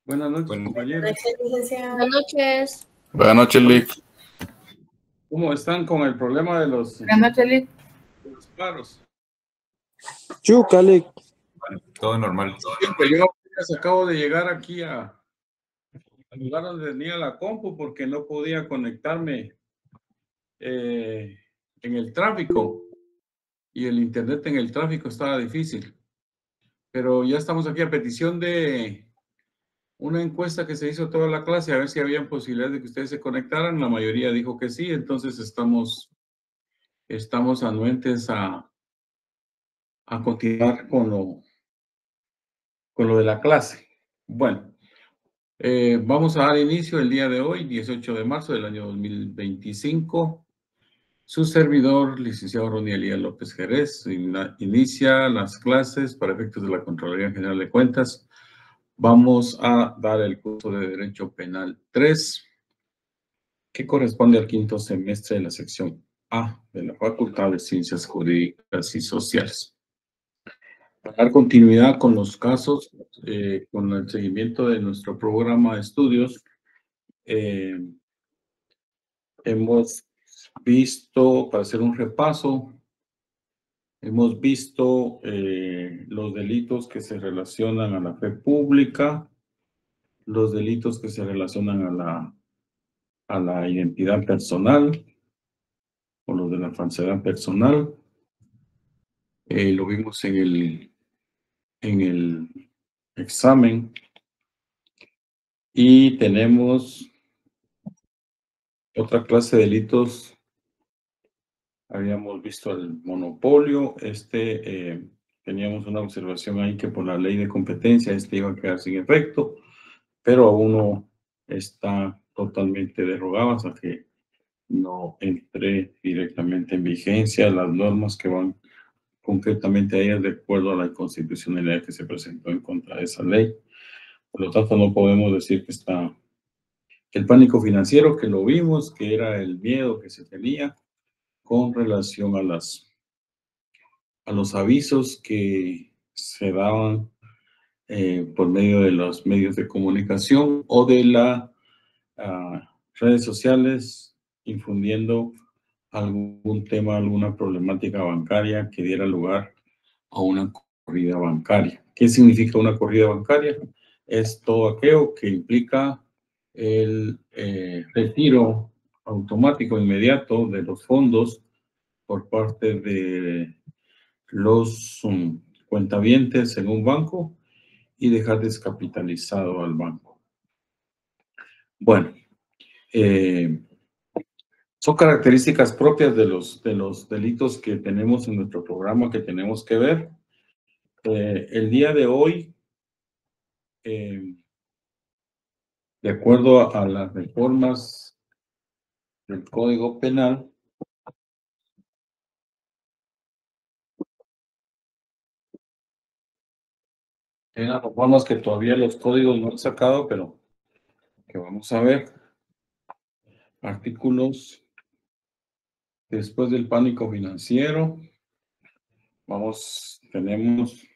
Buenas noches, Buenas compañeros. Buenas noches. Buenas noches, Lick. ¿Cómo están con el problema de los paros? Chuca, Lick. Bueno, todo normal. Siempre, yo apenas acabo de llegar aquí al lugar donde tenía la compu porque no podía conectarme en el tráfico y el internet en el tráfico estaba difícil. Pero ya estamos aquí a petición de una encuesta que se hizo toda la clase a ver si había posibilidad de que ustedes se conectaran. La mayoría dijo que sí, entonces estamos anuentes a continuar con lo de la clase. Bueno, vamos a dar inicio el día de hoy, 18 de marzo del año 2025. Su servidor, licenciado Ronnie Elías López Jerez, inicia las clases para efectos de la Contraloría General de Cuentas. Vamos a dar el curso de Derecho Penal 3, que corresponde al quinto semestre de la sección A de la Facultad de Ciencias Jurídicas y Sociales. Para dar continuidad con los casos, con el seguimiento de nuestro programa de estudios, hemos visto, para hacer un repaso, hemos visto los delitos que se relacionan a la fe pública, los delitos que se relacionan a la identidad personal, o los de la falsedad personal. Lo vimos en el examen. Y tenemos otra clase de delitos. Habíamos visto el monopolio. Teníamos una observación ahí que por la ley de competencia iba a quedar sin efecto, pero aún no está totalmente derogado hasta que no entre directamente en vigencia las normas que van concretamente a ellas de acuerdo a la constitucionalidad que se presentó en contra de esa ley. Por lo tanto, no podemos decir que está el pánico financiero, que lo vimos, que era el miedo que se tenía con relación a los avisos que se daban por medio de los medios de comunicación o de las redes sociales, infundiendo algún tema, alguna problemática bancaria que diera lugar a una corrida bancaria. ¿Qué significa una corrida bancaria? Es todo aquello que implica el retiro automático inmediato de los fondos por parte de los cuentavientes en un banco y dejar descapitalizado al banco. Bueno, son características propias de los delitos que tenemos en nuestro programa que tenemos que ver. El día de hoy, de acuerdo a las reformas del Código Penal, hay unas reformas que todavía los códigos no han sacado, pero que vamos a ver. Artículos después del pánico financiero. Tenemos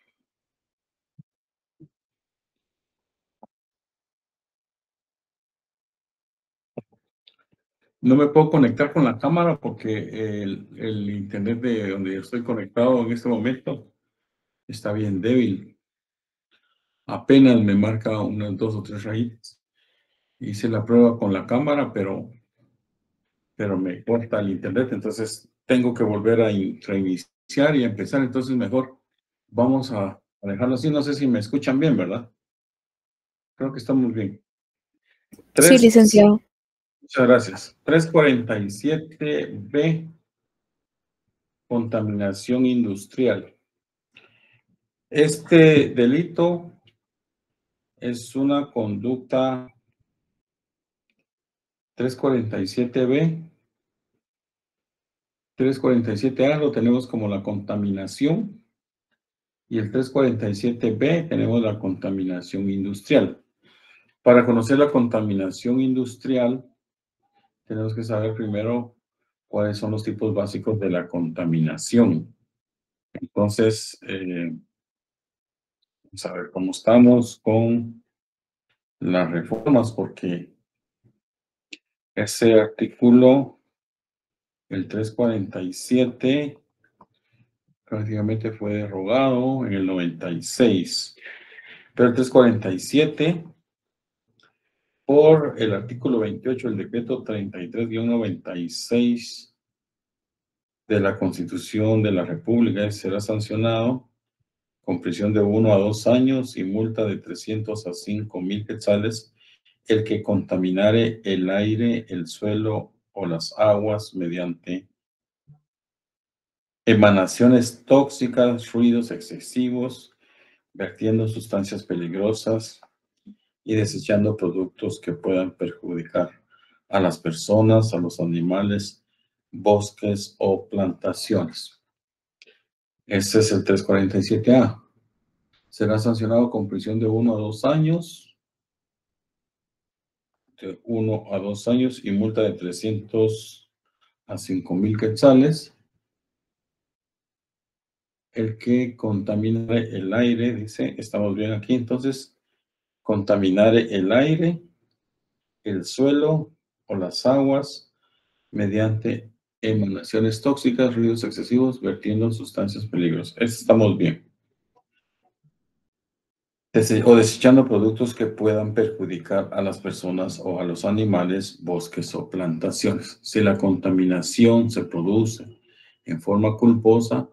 no me puedo conectar con la cámara porque el internet de donde yo estoy conectado en este momento está bien débil. Apenas me marca unas 2 o 3 rayitas. Hice la prueba con la cámara, pero me corta el internet, entonces tengo que volver a reiniciar y empezar. Entonces mejor vamos a dejarlo así. No sé si me escuchan bien, ¿verdad? Creo que estamos bien. Sí, licenciado. Muchas gracias. 347B, contaminación industrial. Este delito es una conducta 347B. 347A lo tenemos como la contaminación y el 347B tenemos la contaminación industrial. Para conocer la contaminación industrial, tenemos que saber primero cuáles son los tipos básicos de la contaminación. Entonces, vamos a ver cómo estamos con las reformas, porque ese artículo, el 347, prácticamente fue derogado en el 96. Pero el 347, por el artículo 28 del decreto 33-96 de la Constitución de la República, será sancionado con prisión de 1 a 2 años y multa de 300 a 5,000 quetzales el que contaminare el aire, el suelo o las aguas mediante emanaciones tóxicas, ruidos excesivos, vertiendo sustancias peligrosas y desechando productos que puedan perjudicar a las personas, a los animales, bosques o plantaciones. Ese es el 347A. Será sancionado con prisión de 1 a 2 años, de 1 a 2 años y multa de 300 a 5,000 quetzales. El que contamine el aire, dice, estamos bien aquí, entonces, contaminar el aire, el suelo o las aguas mediante emanaciones tóxicas, ruidos excesivos, vertiendo sustancias peligrosas. Estamos bien. O desechando productos que puedan perjudicar a las personas o a los animales, bosques o plantaciones. Si la contaminación se produce en forma culposa,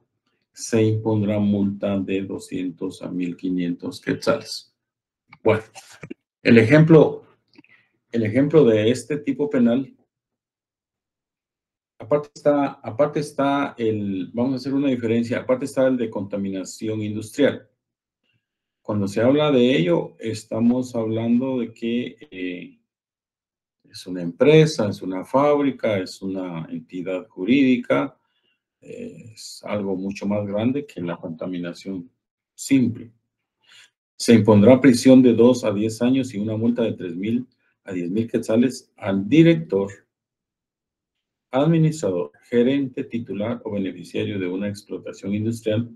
se impondrá multa de 200 a 1,500 quetzales. Bueno, el ejemplo de este tipo penal, aparte está vamos a hacer una diferencia, aparte está el de contaminación industrial. Cuando se habla de ello, estamos hablando de que es una empresa, es una fábrica, es una entidad jurídica, es algo mucho más grande que la contaminación simple. Se impondrá prisión de 2 a 10 años y una multa de 3,000 a 10,000 quetzales al director, administrador, gerente, titular o beneficiario de una explotación industrial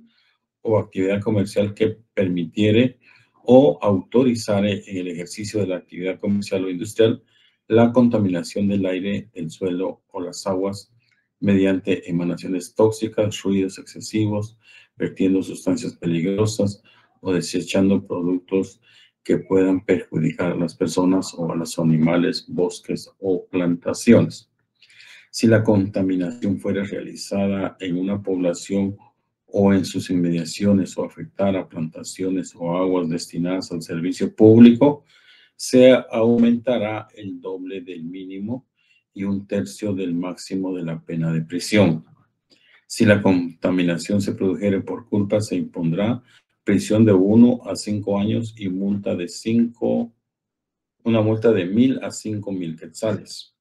o actividad comercial que permitiere o autorizare en el ejercicio de la actividad comercial o industrial la contaminación del aire, del suelo o las aguas mediante emanaciones tóxicas, ruidos excesivos, vertiendo sustancias peligrosas o desechando productos que puedan perjudicar a las personas o a los animales, bosques o plantaciones. Si la contaminación fuera realizada en una población o en sus inmediaciones o afectar a plantaciones o aguas destinadas al servicio público, se aumentará el doble del mínimo y 1/3 del máximo de la pena de prisión. Si la contaminación se produjere por culpa, se impondrá prisión de 1 a 5 años y una multa de 1,000 a 5,000 quetzales.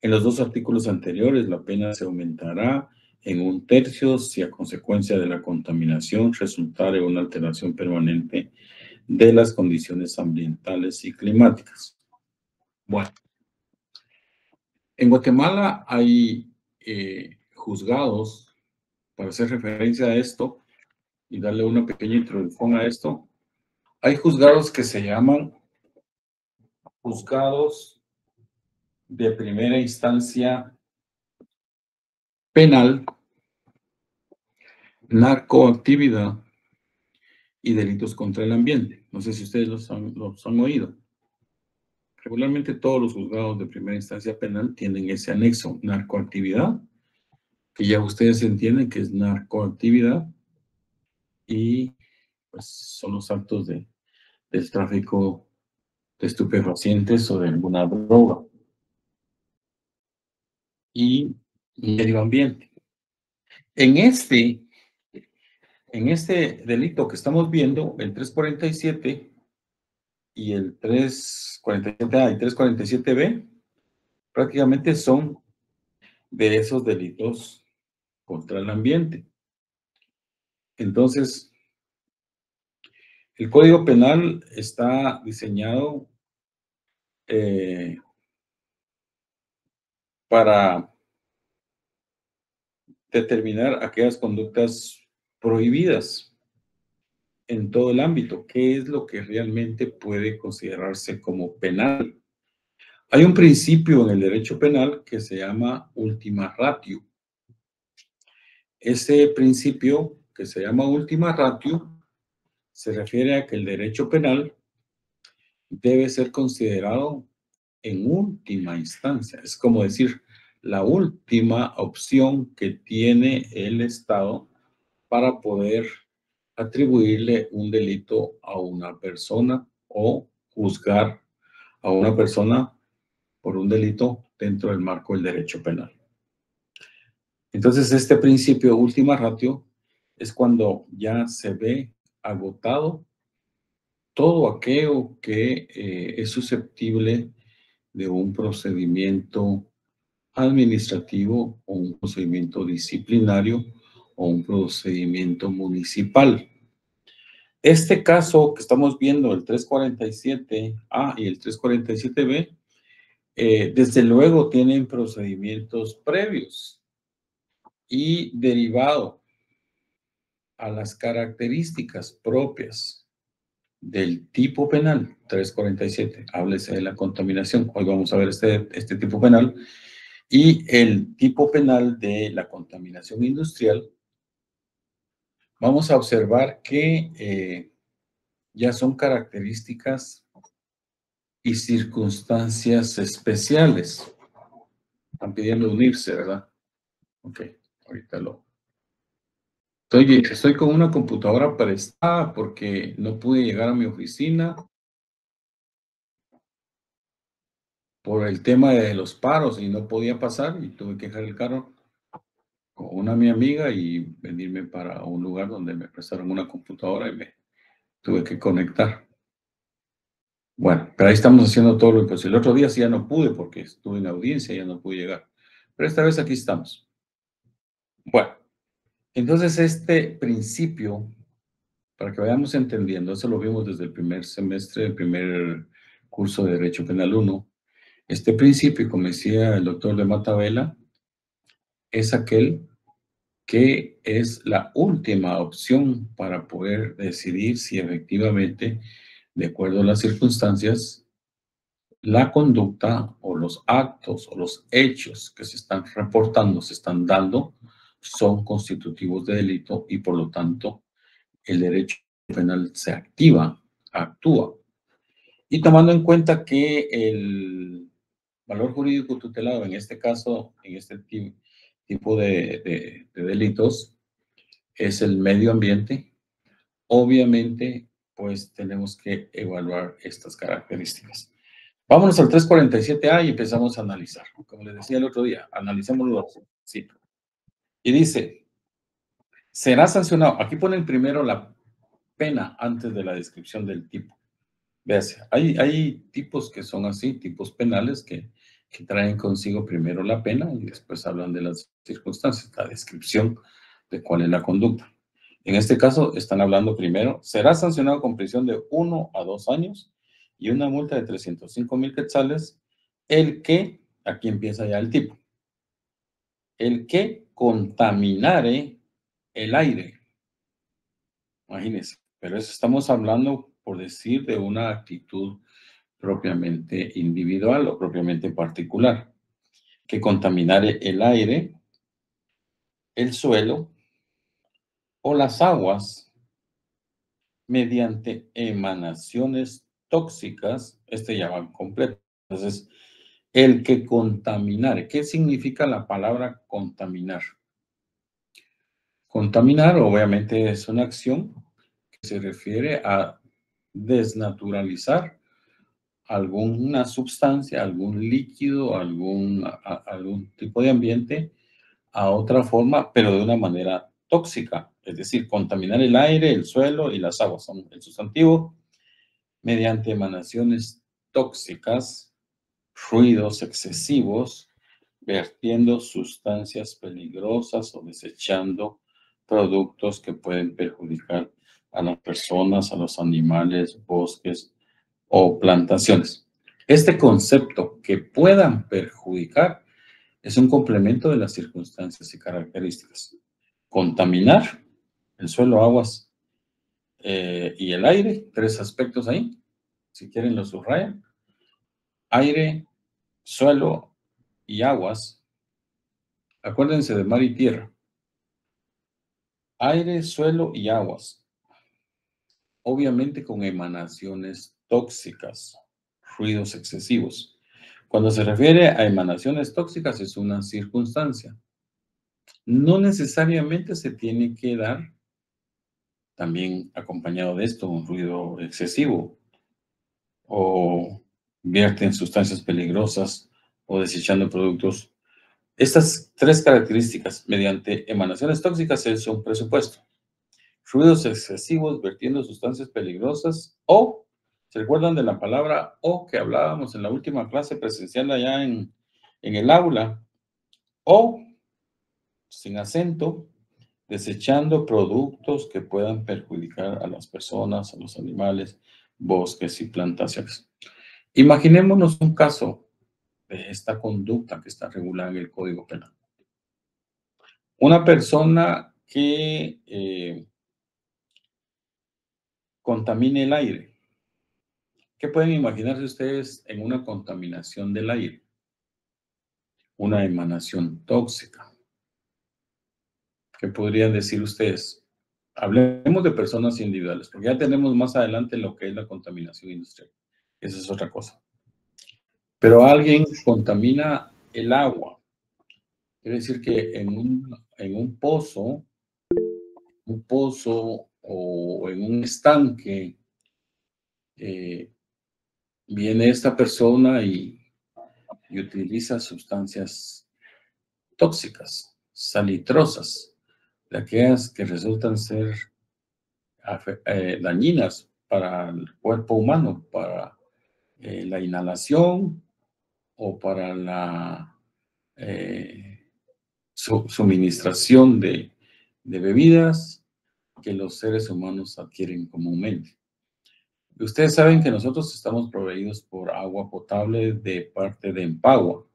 En los dos artículos anteriores, la pena se aumentará en 1/3 si a consecuencia de la contaminación resultare una alteración permanente de las condiciones ambientales y climáticas. Bueno, en Guatemala hay juzgados, para hacer referencia a esto y darle una pequeña introducción a esto, hay juzgados que se llaman juzgados de primera instancia penal, narcoactividad y delitos contra el ambiente. No sé si ustedes los han oído. Regularmente todos los juzgados de primera instancia penal tienen ese anexo, narcoactividad, que ya ustedes entienden que es narcoactividad y pues son los actos del tráfico de estupefacientes o de alguna droga. Y medio ambiente. En este delito que estamos viendo, el 347 y el 347A y 347B, prácticamente son de esos delitos contra el ambiente. Entonces, el Código Penal está diseñado para determinar aquellas conductas prohibidas en todo el ámbito. ¿Qué es lo que realmente puede considerarse como penal? Hay un principio en el derecho penal que se llama ultima ratio. Ese principio que se llama ultima ratio se refiere a que el derecho penal debe ser considerado en última instancia. Es como decir, la última opción que tiene el Estado para poder atribuirle un delito a una persona o juzgar a una persona por un delito dentro del marco del derecho penal. Entonces, este principio ultima ratio es cuando ya se ve agotado todo aquello que es susceptible de un procedimiento administrativo o un procedimiento disciplinario o un procedimiento municipal. Este caso que estamos viendo, el 347A y el 347B, desde luego tienen procedimientos previos y derivado a las características propias del tipo penal 347, háblese de la contaminación. Hoy vamos a ver este tipo penal y el tipo penal de la contaminación industrial. Vamos a observar que ya son características y circunstancias especiales. Están pidiendo unirse, ¿verdad? Ok, ahorita lo... Estoy con una computadora prestada porque no pude llegar a mi oficina por el tema de los paros y no podía pasar y tuve que dejar el carro con una mi amiga y venirme para un lugar donde me prestaron una computadora y me tuve que conectar. Bueno, pero ahí estamos haciendo todo lo imposible. El otro día sí ya no pude porque estuve en audiencia y ya no pude llegar. Pero esta vez aquí estamos. Bueno, entonces este principio, para que vayamos entendiendo, eso lo vimos desde el primer semestre, el primer curso de Derecho Penal 1. Este principio, como decía el doctor de Matabela, es aquel que es la última opción para poder decidir si efectivamente, de acuerdo a las circunstancias, la conducta o los actos o los hechos que se están reportando, se están dando, son constitutivos de delito y por lo tanto el derecho penal se actúa. Y tomando en cuenta que el valor jurídico tutelado en este caso, en este tipo de delitos, es el medio ambiente, obviamente pues tenemos que evaluar estas características. Vámonos al 347A y empezamos a analizar. Como les decía el otro día, analicémoslo así. Y dice, será sancionado. Aquí ponen primero la pena antes de la descripción del tipo. Véase, hay tipos que son así, tipos penales que traen consigo primero la pena y después hablan de las circunstancias, la descripción de cuál es la conducta. En este caso están hablando primero, será sancionado con prisión de 1 a 2 años y una multa de 305,000 quetzales el que, aquí empieza ya el tipo, el que contaminare el aire. Imagínense, pero eso estamos hablando, por decir, de una actitud propiamente individual o propiamente particular, que contaminare el aire, el suelo o las aguas mediante emanaciones tóxicas, ya va completo. Entonces, el que contaminare, ¿qué significa la palabra contaminar? Contaminar, obviamente, es una acción que se refiere a desnaturalizar alguna sustancia, algún líquido, algún tipo de ambiente a otra forma, pero de una manera tóxica. Es decir, contaminar el aire, el suelo y las aguas son el sustantivo mediante emanaciones tóxicas, ruidos excesivos, vertiendo sustancias peligrosas o desechando productos que pueden perjudicar a las personas, a los animales, bosques o plantaciones. Este concepto que puedan perjudicar es un complemento de las circunstancias y características. Contaminar el suelo, aguas y el aire, 3 aspectos ahí. Si quieren los subrayan. Aire, suelo y aguas. Acuérdense de mar y tierra. Aire, suelo y aguas. Obviamente con emanaciones tóxicas, ruidos excesivos. Cuando se refiere a emanaciones tóxicas es una circunstancia. No necesariamente se tiene que dar también acompañado de esto un ruido excesivo o vierten sustancias peligrosas o desechando productos. Estas 3 características mediante emanaciones tóxicas es un presupuesto. Ruidos excesivos, vertiendo sustancias peligrosas o, ¿se recuerdan de la palabra o que hablábamos en la última clase presencial allá en el aula? O, sin acento, desechando productos que puedan perjudicar a las personas, a los animales, bosques y plantaciones. Imaginémonos un caso de esta conducta que está regulada en el Código Penal. Una persona que contamine el aire. ¿Qué pueden imaginarse ustedes en una contaminación del aire? Una emanación tóxica. ¿Qué podrían decir ustedes? Hablemos de personas individuales, porque ya tenemos más adelante lo que es la contaminación industrial. Esa es otra cosa. Pero alguien contamina el agua. Quiere decir que en un pozo o en un estanque, viene esta persona y utiliza sustancias tóxicas, salitrosas, de aquellas que resultan ser dañinas para el cuerpo humano, para la inhalación o para la suministración de bebidas que los seres humanos adquieren comúnmente. Ustedes saben que nosotros estamos proveídos por agua potable de parte de Empagua.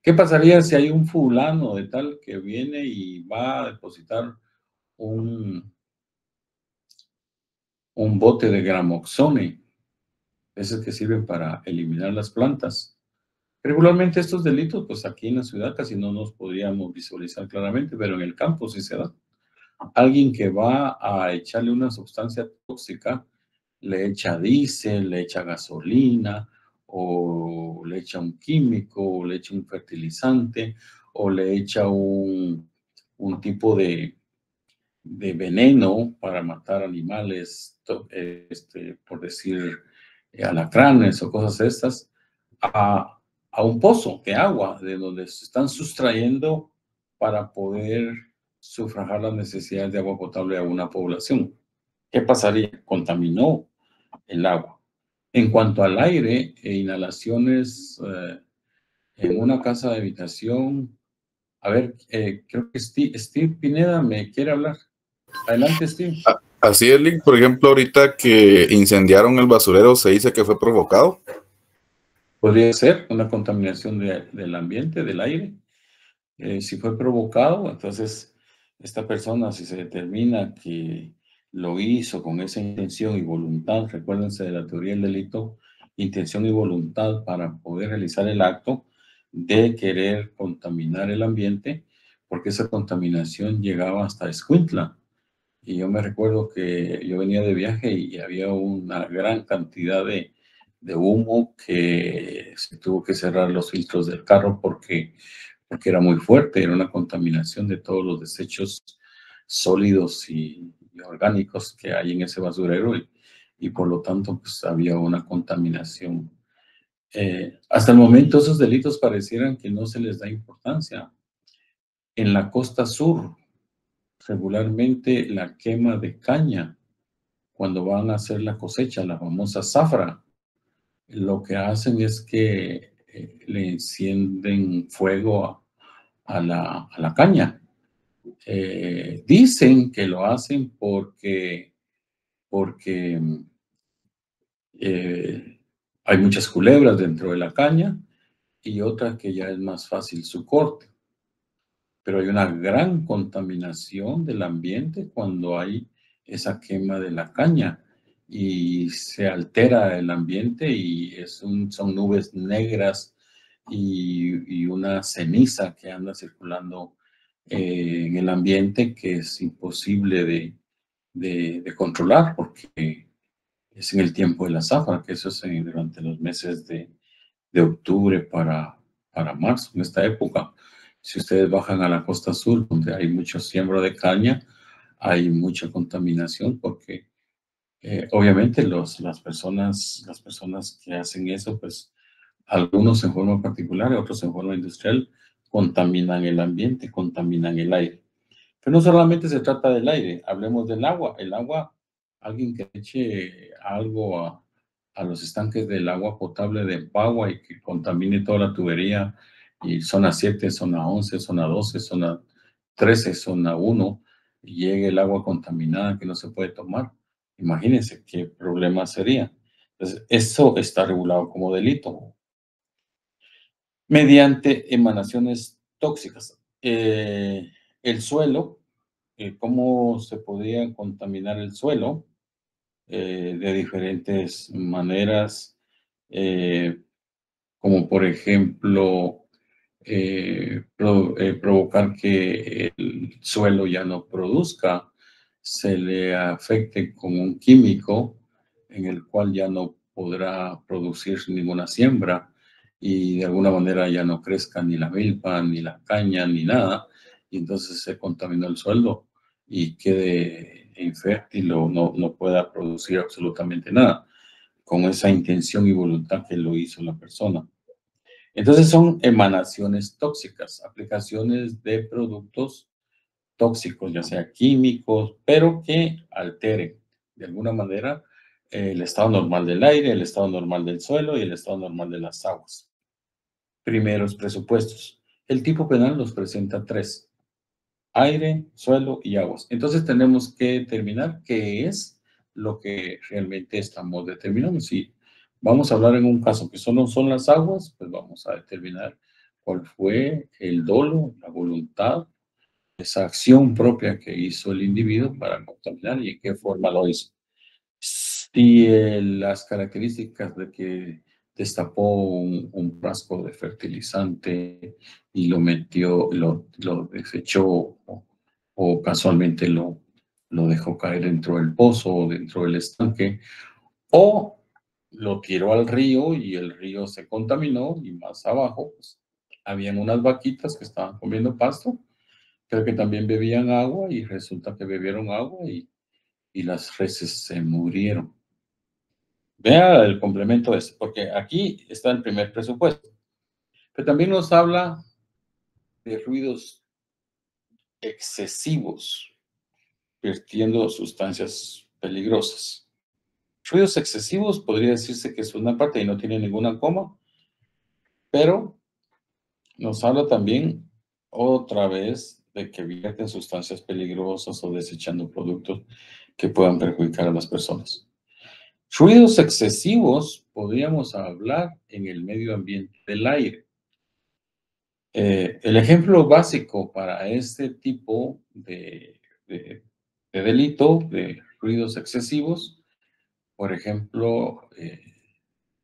¿Qué pasaría si hay un fulano de tal que viene y va a depositar un bote de gramoxone? Esos que sirven para eliminar las plantas. Regularmente estos delitos, pues aquí en la ciudad casi no nos podríamos visualizar claramente, pero en el campo sí se da. Alguien que va a echarle una sustancia tóxica, le echa diésel, le echa gasolina, o le echa un químico, o le echa un fertilizante, o le echa un tipo de veneno para matar animales, por decir alacranes o cosas estas, a un pozo de agua de donde se están sustrayendo para poder sufragar las necesidades de agua potable a una población. ¿Qué pasaría? Contaminó el agua. En cuanto al aire e inhalaciones en una casa de habitación, a ver, creo que Steve Pineda me quiere hablar. Adelante, Steve. Así es, Link. Por ejemplo, ahorita que incendiaron el basurero, se dice que fue provocado. Podría ser una contaminación del ambiente, del aire. Si fue provocado, entonces esta persona, si se determina que lo hizo con esa intención y voluntad, recuérdense de la teoría del delito, intención y voluntad para poder realizar el acto de querer contaminar el ambiente, porque esa contaminación llegaba hasta Escuintla. Y yo me recuerdo que yo venía de viaje y había una gran cantidad de humo que se tuvo que cerrar los filtros del carro porque era muy fuerte, era una contaminación de todos los desechos sólidos y orgánicos que hay en ese basurero y por lo tanto pues había una contaminación. Hasta el momento esos delitos parecieran que no se les da importancia. En la costa sur, regularmente la quema de caña, cuando van a hacer la cosecha, la famosa zafra, lo que hacen es que le encienden fuego a la caña. Dicen que lo hacen porque hay muchas culebras dentro de la caña y otra que ya es más fácil su corte. Pero hay una gran contaminación del ambiente cuando hay esa quema de la caña y se altera el ambiente y son nubes negras y una ceniza que anda circulando en el ambiente que es imposible de controlar porque es en el tiempo de la zafra, que eso es durante los meses de octubre para marzo, en esta época. Si ustedes bajan a la costa sur, donde hay mucho siembra de caña, hay mucha contaminación porque obviamente las personas que hacen eso, pues algunos en forma particular y otros en forma industrial, contaminan el ambiente, contaminan el aire. Pero no solamente se trata del aire, hablemos del agua. El agua, alguien que eche algo a los estanques del agua potable de Pagua y que contamine toda la tubería, y zona 7, zona 11, zona 12, zona 13, zona 1, y llegue el agua contaminada que no se puede tomar. Imagínense qué problema sería. Entonces, eso está regulado como delito mediante emanaciones tóxicas. El suelo, cómo se podría contaminar el suelo de diferentes maneras, como por ejemplo provocar que el suelo ya no produzca, se le afecte con un químico en el cual ya no podrá producir ninguna siembra y de alguna manera ya no crezca ni la milpa, ni la caña, ni nada, y entonces se contaminó el suelo y quede infértil o no pueda producir absolutamente nada, con esa intención y voluntad que lo hizo la persona. Entonces son emanaciones tóxicas, aplicaciones de productos tóxicos, ya sea químicos, pero que alteren de alguna manera el estado normal del aire, el estado normal del suelo y el estado normal de las aguas. Primeros presupuestos. El tipo penal los presenta 3: aire, suelo y aguas. Entonces tenemos que determinar qué es lo que realmente estamos determinando. Si vamos a hablar en un caso que solo son las aguas, pues vamos a determinar cuál fue el dolo, la voluntad, esa acción propia que hizo el individuo para contaminar y en qué forma lo hizo. Si las características de que destapó un frasco de fertilizante y lo metió, lo desechó o casualmente lo dejó caer dentro del pozo o dentro del estanque, o lo tiró al río y el río se contaminó y más abajo pues, habían unas vaquitas que estaban comiendo pasto, creo que también bebían agua y resulta que bebieron agua y las reses se murieron. Vea el complemento de eso, porque aquí está el primer presupuesto. Pero también nos habla de ruidos excesivos, vertiendo sustancias peligrosas. Ruidos excesivos podría decirse que es una parte y no tiene ninguna coma, pero nos habla también otra vez de que vierten sustancias peligrosas o desechando productos que puedan perjudicar a las personas. Ruidos excesivos podríamos hablar en el medio ambiente del aire. El ejemplo básico para este tipo de delito, de ruidos excesivos, por ejemplo,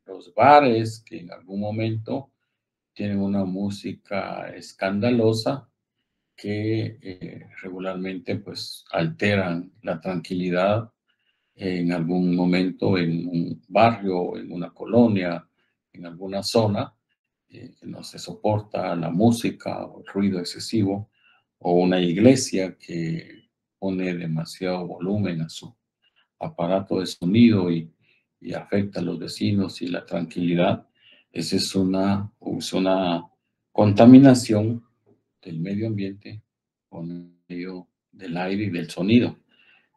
los bares que en algún momento tienen una música escandalosa que regularmente pues alteran la tranquilidad en algún momento en un barrio, en una colonia, en alguna zona, que no se soporta la música o el ruido excesivo, o una iglesia que pone demasiado volumen a su aparato de sonido y afecta a los vecinos y la tranquilidad. Esa es una contaminación del medio ambiente con medio del aire y del sonido.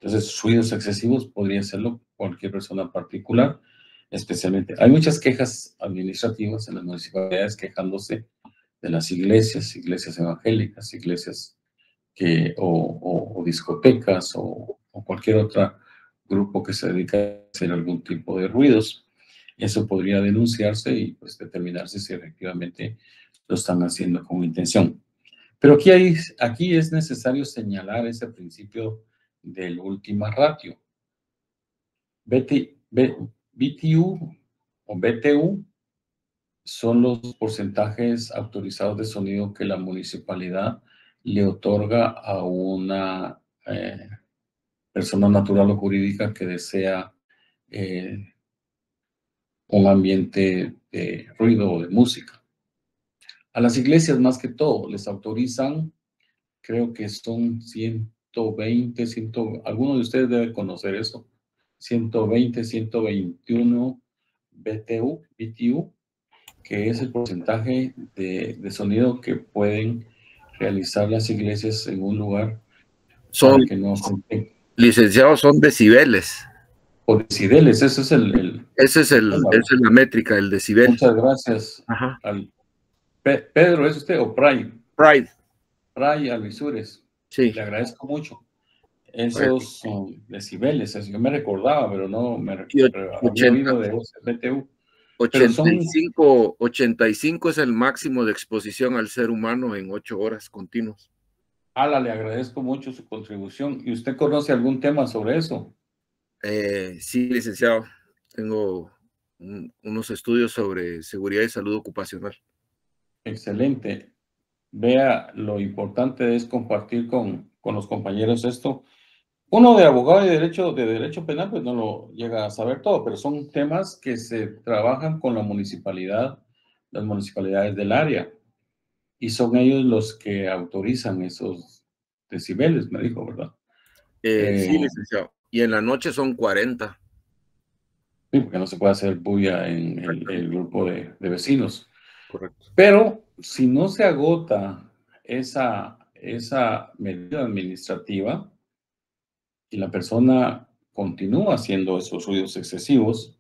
Entonces, ruidos excesivos podría hacerlo cualquier persona particular, especialmente. Hay muchas quejas administrativas en las municipalidades quejándose de las iglesias evangélicas, iglesias o discotecas o cualquier otro grupo que se dedica a hacer algún tipo de ruidos. Eso podría denunciarse y pues determinarse si efectivamente lo están haciendo con intención. Pero aquí es necesario señalar ese principio del última ratio. BTU o BTU son los porcentajes autorizados de sonido que la municipalidad le otorga a una persona natural o jurídica que desea un ambiente de ruido o de música. A las iglesias, más que todo, les autorizan, creo que son 120, algunos de ustedes deben conocer eso, 120, 121 BTU, que es el porcentaje de sonido que pueden realizar las iglesias en un lugar Son, que no licenciados, son decibeles. O decibeles, eso es esa es la métrica, el decibel. Muchas gracias. Ajá. Pedro, ¿es usted o Pride? Pride Alvisures. Sí. Le agradezco mucho. Esos son decibeles, eso yo me recordaba, pero no me había oído de BTU. 85 es el máximo de exposición al ser humano en 8 horas continuas. Le agradezco mucho su contribución. ¿Y usted conoce algún tema sobre eso? Sí, licenciado. Tengo unos estudios sobre seguridad y salud ocupacional. Excelente. Vea, lo importante es compartir con los compañeros esto. Uno de abogado y de derecho penal, pues no lo llega a saber todo, pero son temas que se trabajan con la municipalidad, las municipalidades del área, y son ellos los que autorizan esos decibeles, me dijo, ¿verdad? Sí, licenciado. Y en la noche son 40. Sí, porque no se puede hacer bulla en el grupo de vecinos. Correcto. Pero si no se agota esa medida administrativa y la persona continúa haciendo esos ruidos excesivos,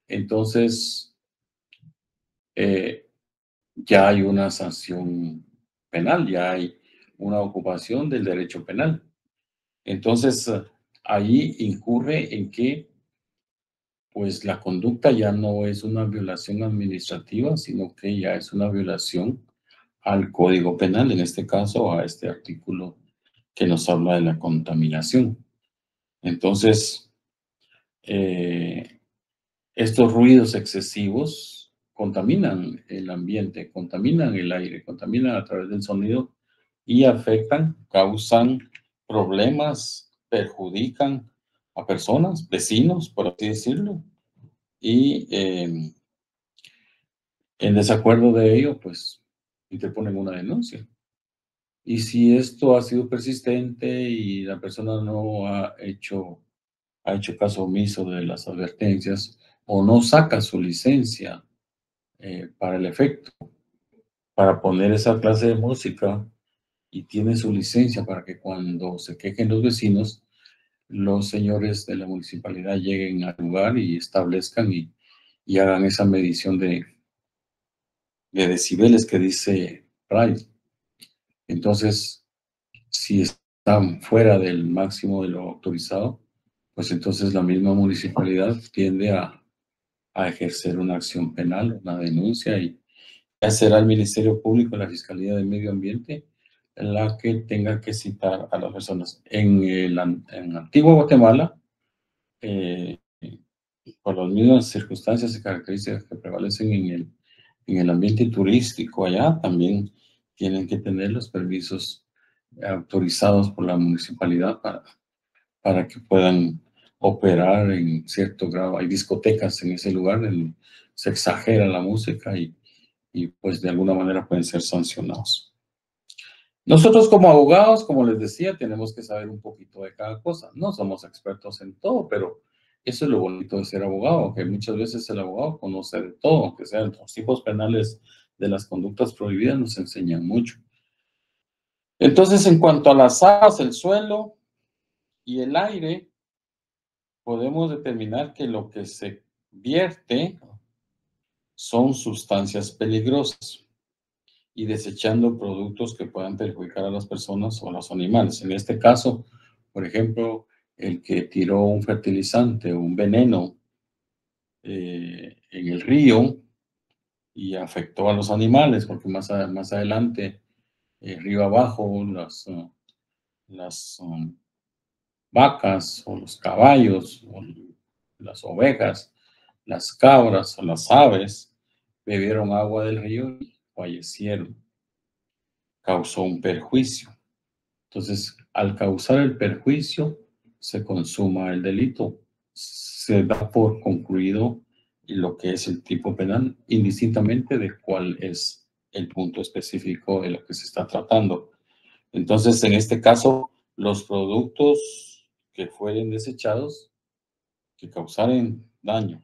entonces ya hay una sanción penal, ya hay una ocupación del derecho penal. Entonces, ahí incurre en que pues la conducta ya no es una violación administrativa, sino que ya es una violación al Código Penal, en este caso a este artículo que nos habla de la contaminación. Entonces, estos ruidos excesivos contaminan el ambiente, contaminan el aire, contaminan a través del sonido y afectan, causan problemas, perjudican a personas, vecinos, por así decirlo, y en desacuerdo de ello, pues interponen una denuncia. Y si esto ha sido persistente y la persona no ha hecho caso omiso de las advertencias o no saca su licencia para el efecto, para poner esa clase de música y tiene su licencia para que cuando se quejen los vecinos, los señores de la municipalidad lleguen al lugar y establezcan y hagan esa medición de decibeles que dice Price. Entonces, si están fuera del máximo de lo autorizado, pues entonces la misma municipalidad tiende a ejercer una acción penal, una denuncia, y ya será el Ministerio Público, la Fiscalía de Medio Ambiente, la que tenga que citar a las personas. En Antigua Guatemala, por las mismas circunstancias y características que prevalecen en el ambiente turístico allá, también tienen que tener los permisos autorizados por la municipalidad para que puedan operar en cierto grado. Hay discotecas en ese lugar, se exagera la música y pues de alguna manera pueden ser sancionados. Nosotros como abogados, como les decía, tenemos que saber un poquito de cada cosa. No somos expertos en todo, pero eso es lo bonito de ser abogado, que muchas veces el abogado conoce de todo, aunque sean los tipos penales de las conductas prohibidas, nos enseñan mucho. Entonces, en cuanto a las aguas, el suelo y el aire, podemos determinar que lo que se vierte son sustancias peligrosas y desechando productos que puedan perjudicar a las personas o a los animales. En este caso, por ejemplo, el que tiró un fertilizante o un veneno en el río y afectó a los animales, porque más adelante, río abajo, vacas o los caballos o las ovejas, las cabras o las aves bebieron agua del río y fallecieron. Causó un perjuicio. Entonces, al causar el perjuicio, se consuma el delito. Se da por concluido lo que es el tipo penal, indistintamente de cuál es el punto específico de lo que se está tratando. Entonces, en este caso, los productos que fueren desechados, que causaren daño.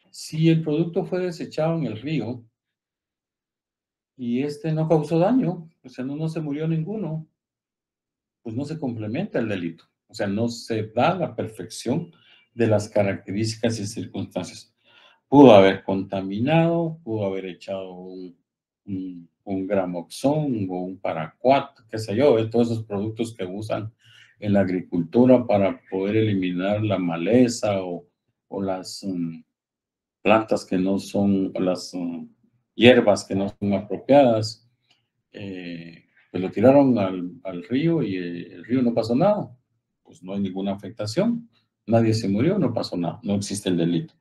Si el producto fue desechado en el río y este no causó daño, o sea, no se murió ninguno, pues no se complementa el delito. O sea, no se da la perfección de las características y circunstancias. Pudo haber contaminado, pudo haber echado un gramoxón o un paraquat, qué sé yo, todos esos productos que usan en la agricultura para poder eliminar la maleza o las plantas que no son, o las hierbas que no son apropiadas. Pues lo tiraron al río y el río no pasó nada. Pues no hay ninguna afectación. Nadie se murió, no pasó nada, no existe el delito.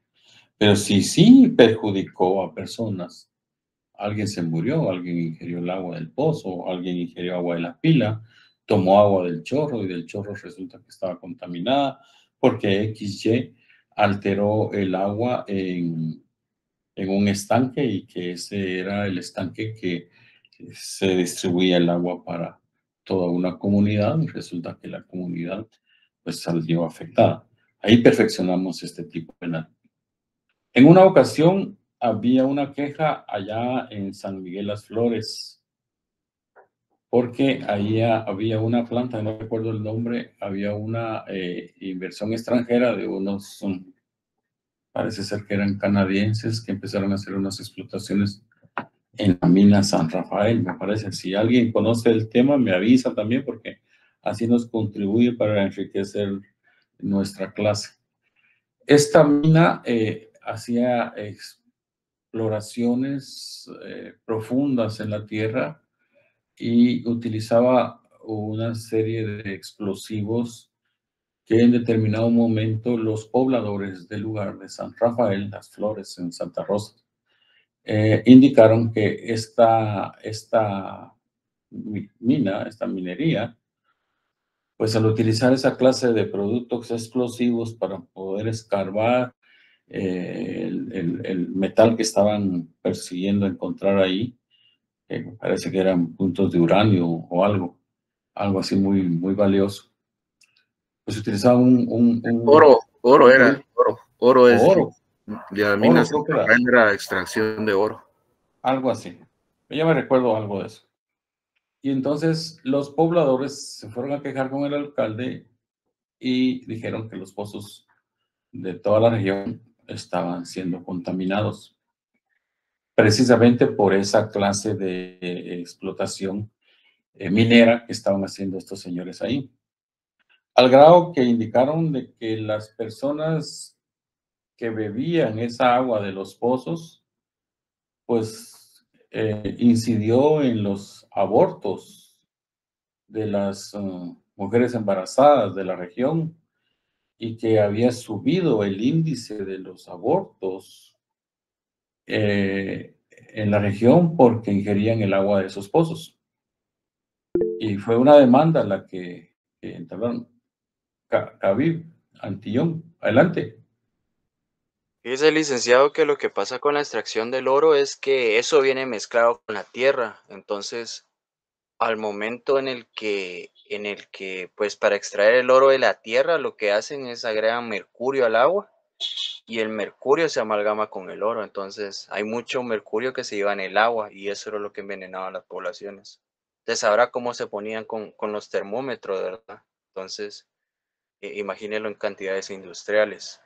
Pero si sí perjudicó a personas, alguien se murió, alguien ingirió el agua del pozo, alguien ingirió agua de la pila, tomó agua del chorro y del chorro resulta que estaba contaminada porque XY alteró el agua en un estanque y que ese era el estanque que se distribuía el agua para toda una comunidad y resulta que la comunidad pues salió afectada. Ahí perfeccionamos este tipo penal. En una ocasión había una queja allá en San Miguel Las Flores porque ahí había una planta, no recuerdo el nombre, había una inversión extranjera de unos, parece ser que eran canadienses que empezaron a hacer unas explotaciones en la mina San Rafael, me parece. Si alguien conoce el tema, me avisa también porque así nos contribuye para enriquecer nuestra clase. Esta mina hacía exploraciones profundas en la tierra y utilizaba una serie de explosivos que en determinado momento los pobladores del lugar de San Rafael, Las Flores, en Santa Rosa, indicaron que esta mina, esta minería, pues al utilizar esa clase de productos explosivos para poder escarbar el metal que estaban persiguiendo encontrar ahí, parece que eran puntos de uranio o algo así muy valioso. Pues utilizaban Oro era, oro es, oro. la mina Oro, creo que era. era extracción de oro. Algo así. Yo me recuerdo algo de eso. Y entonces los pobladores se fueron a quejar con el alcalde y dijeron que los pozos de toda la región estaban siendo contaminados, precisamente por esa clase de explotación minera que estaban haciendo estos señores ahí. Al grado que indicaron de que las personas que bebían esa agua de los pozos, pues incidió en los abortos de las mujeres embarazadas de la región y que había subido el índice de los abortos en la región porque ingerían el agua de esos pozos. Y fue una demanda la que entraron. Khabib, Antillón, adelante. Dice el licenciado que lo que pasa con la extracción del oro es que eso viene mezclado con la tierra. Entonces, al momento en el que, pues para extraer el oro de la tierra, lo que hacen es agregan mercurio al agua y el mercurio se amalgama con el oro. Entonces, hay mucho mercurio que se lleva en el agua y eso era lo que envenenaba a las poblaciones. Entonces, ahora cómo se ponían con los termómetros, ¿verdad? Entonces, imagínenlo en cantidades industriales.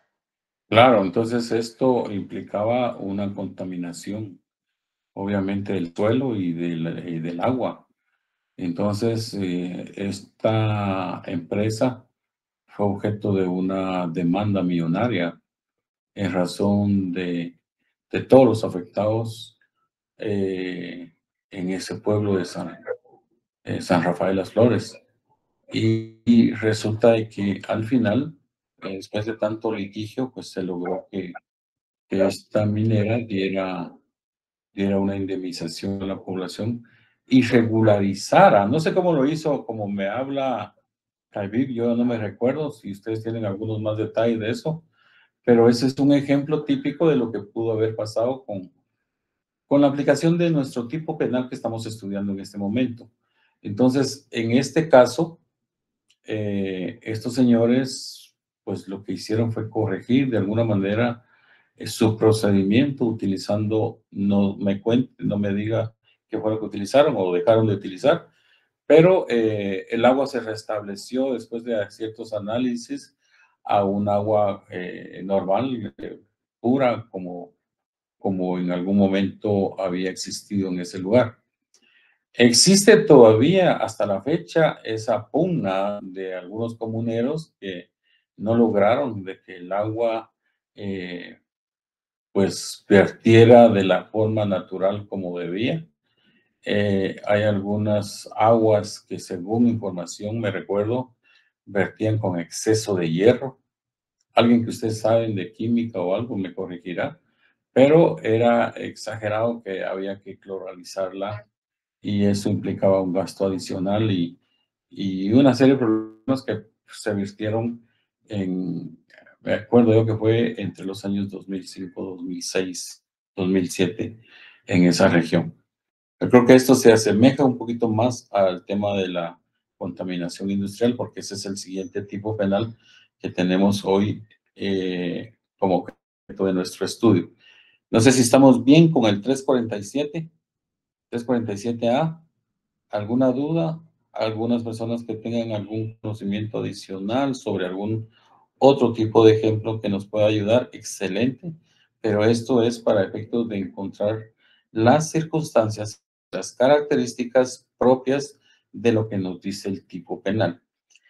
Claro, entonces esto implicaba una contaminación, obviamente, del suelo y del agua. Entonces, esta empresa fue objeto de una demanda millonaria en razón de todos los afectados en ese pueblo de San Rafael Las Flores. y resulta de que al final, después de tanto litigio, pues se logró que esta minera diera una indemnización a la población y regularizara. No sé cómo lo hizo, como me habla Javier, yo no me recuerdo si ustedes tienen algunos más detalles de eso, pero ese es un ejemplo típico de lo que pudo haber pasado con la aplicación de nuestro tipo penal que estamos estudiando en este momento. Entonces, en este caso, estos señores, pues lo que hicieron fue corregir de alguna manera su procedimiento utilizando, no me diga qué fue lo que utilizaron o dejaron de utilizar, pero el agua se restableció después de ciertos análisis a un agua normal, pura, como en algún momento había existido en ese lugar. Existe todavía hasta la fecha esa pugna de algunos comuneros que no lograron de que el agua pues vertiera de la forma natural como debía. Hay algunas aguas que, según información me recuerdo, vertían con exceso de hierro. Alguien que ustedes saben de química o algo me corregirá, pero era exagerado que había que cloralizarla y eso implicaba un gasto adicional y una serie de problemas que se virtieron en, me acuerdo yo que fue entre los años 2005, 2006, 2007 en esa región. Yo creo que esto se asemeja un poquito más al tema de la contaminación industrial, porque ese es el siguiente tipo penal que tenemos hoy como objeto de nuestro estudio. No sé si estamos bien con el 347, 347A. ¿Alguna duda? ¿Algunas personas que tengan algún conocimiento adicional sobre algún otro tipo de ejemplo que nos pueda ayudar? Excelente, pero esto es para efectos de encontrar las circunstancias, las características propias de lo que nos dice el tipo penal.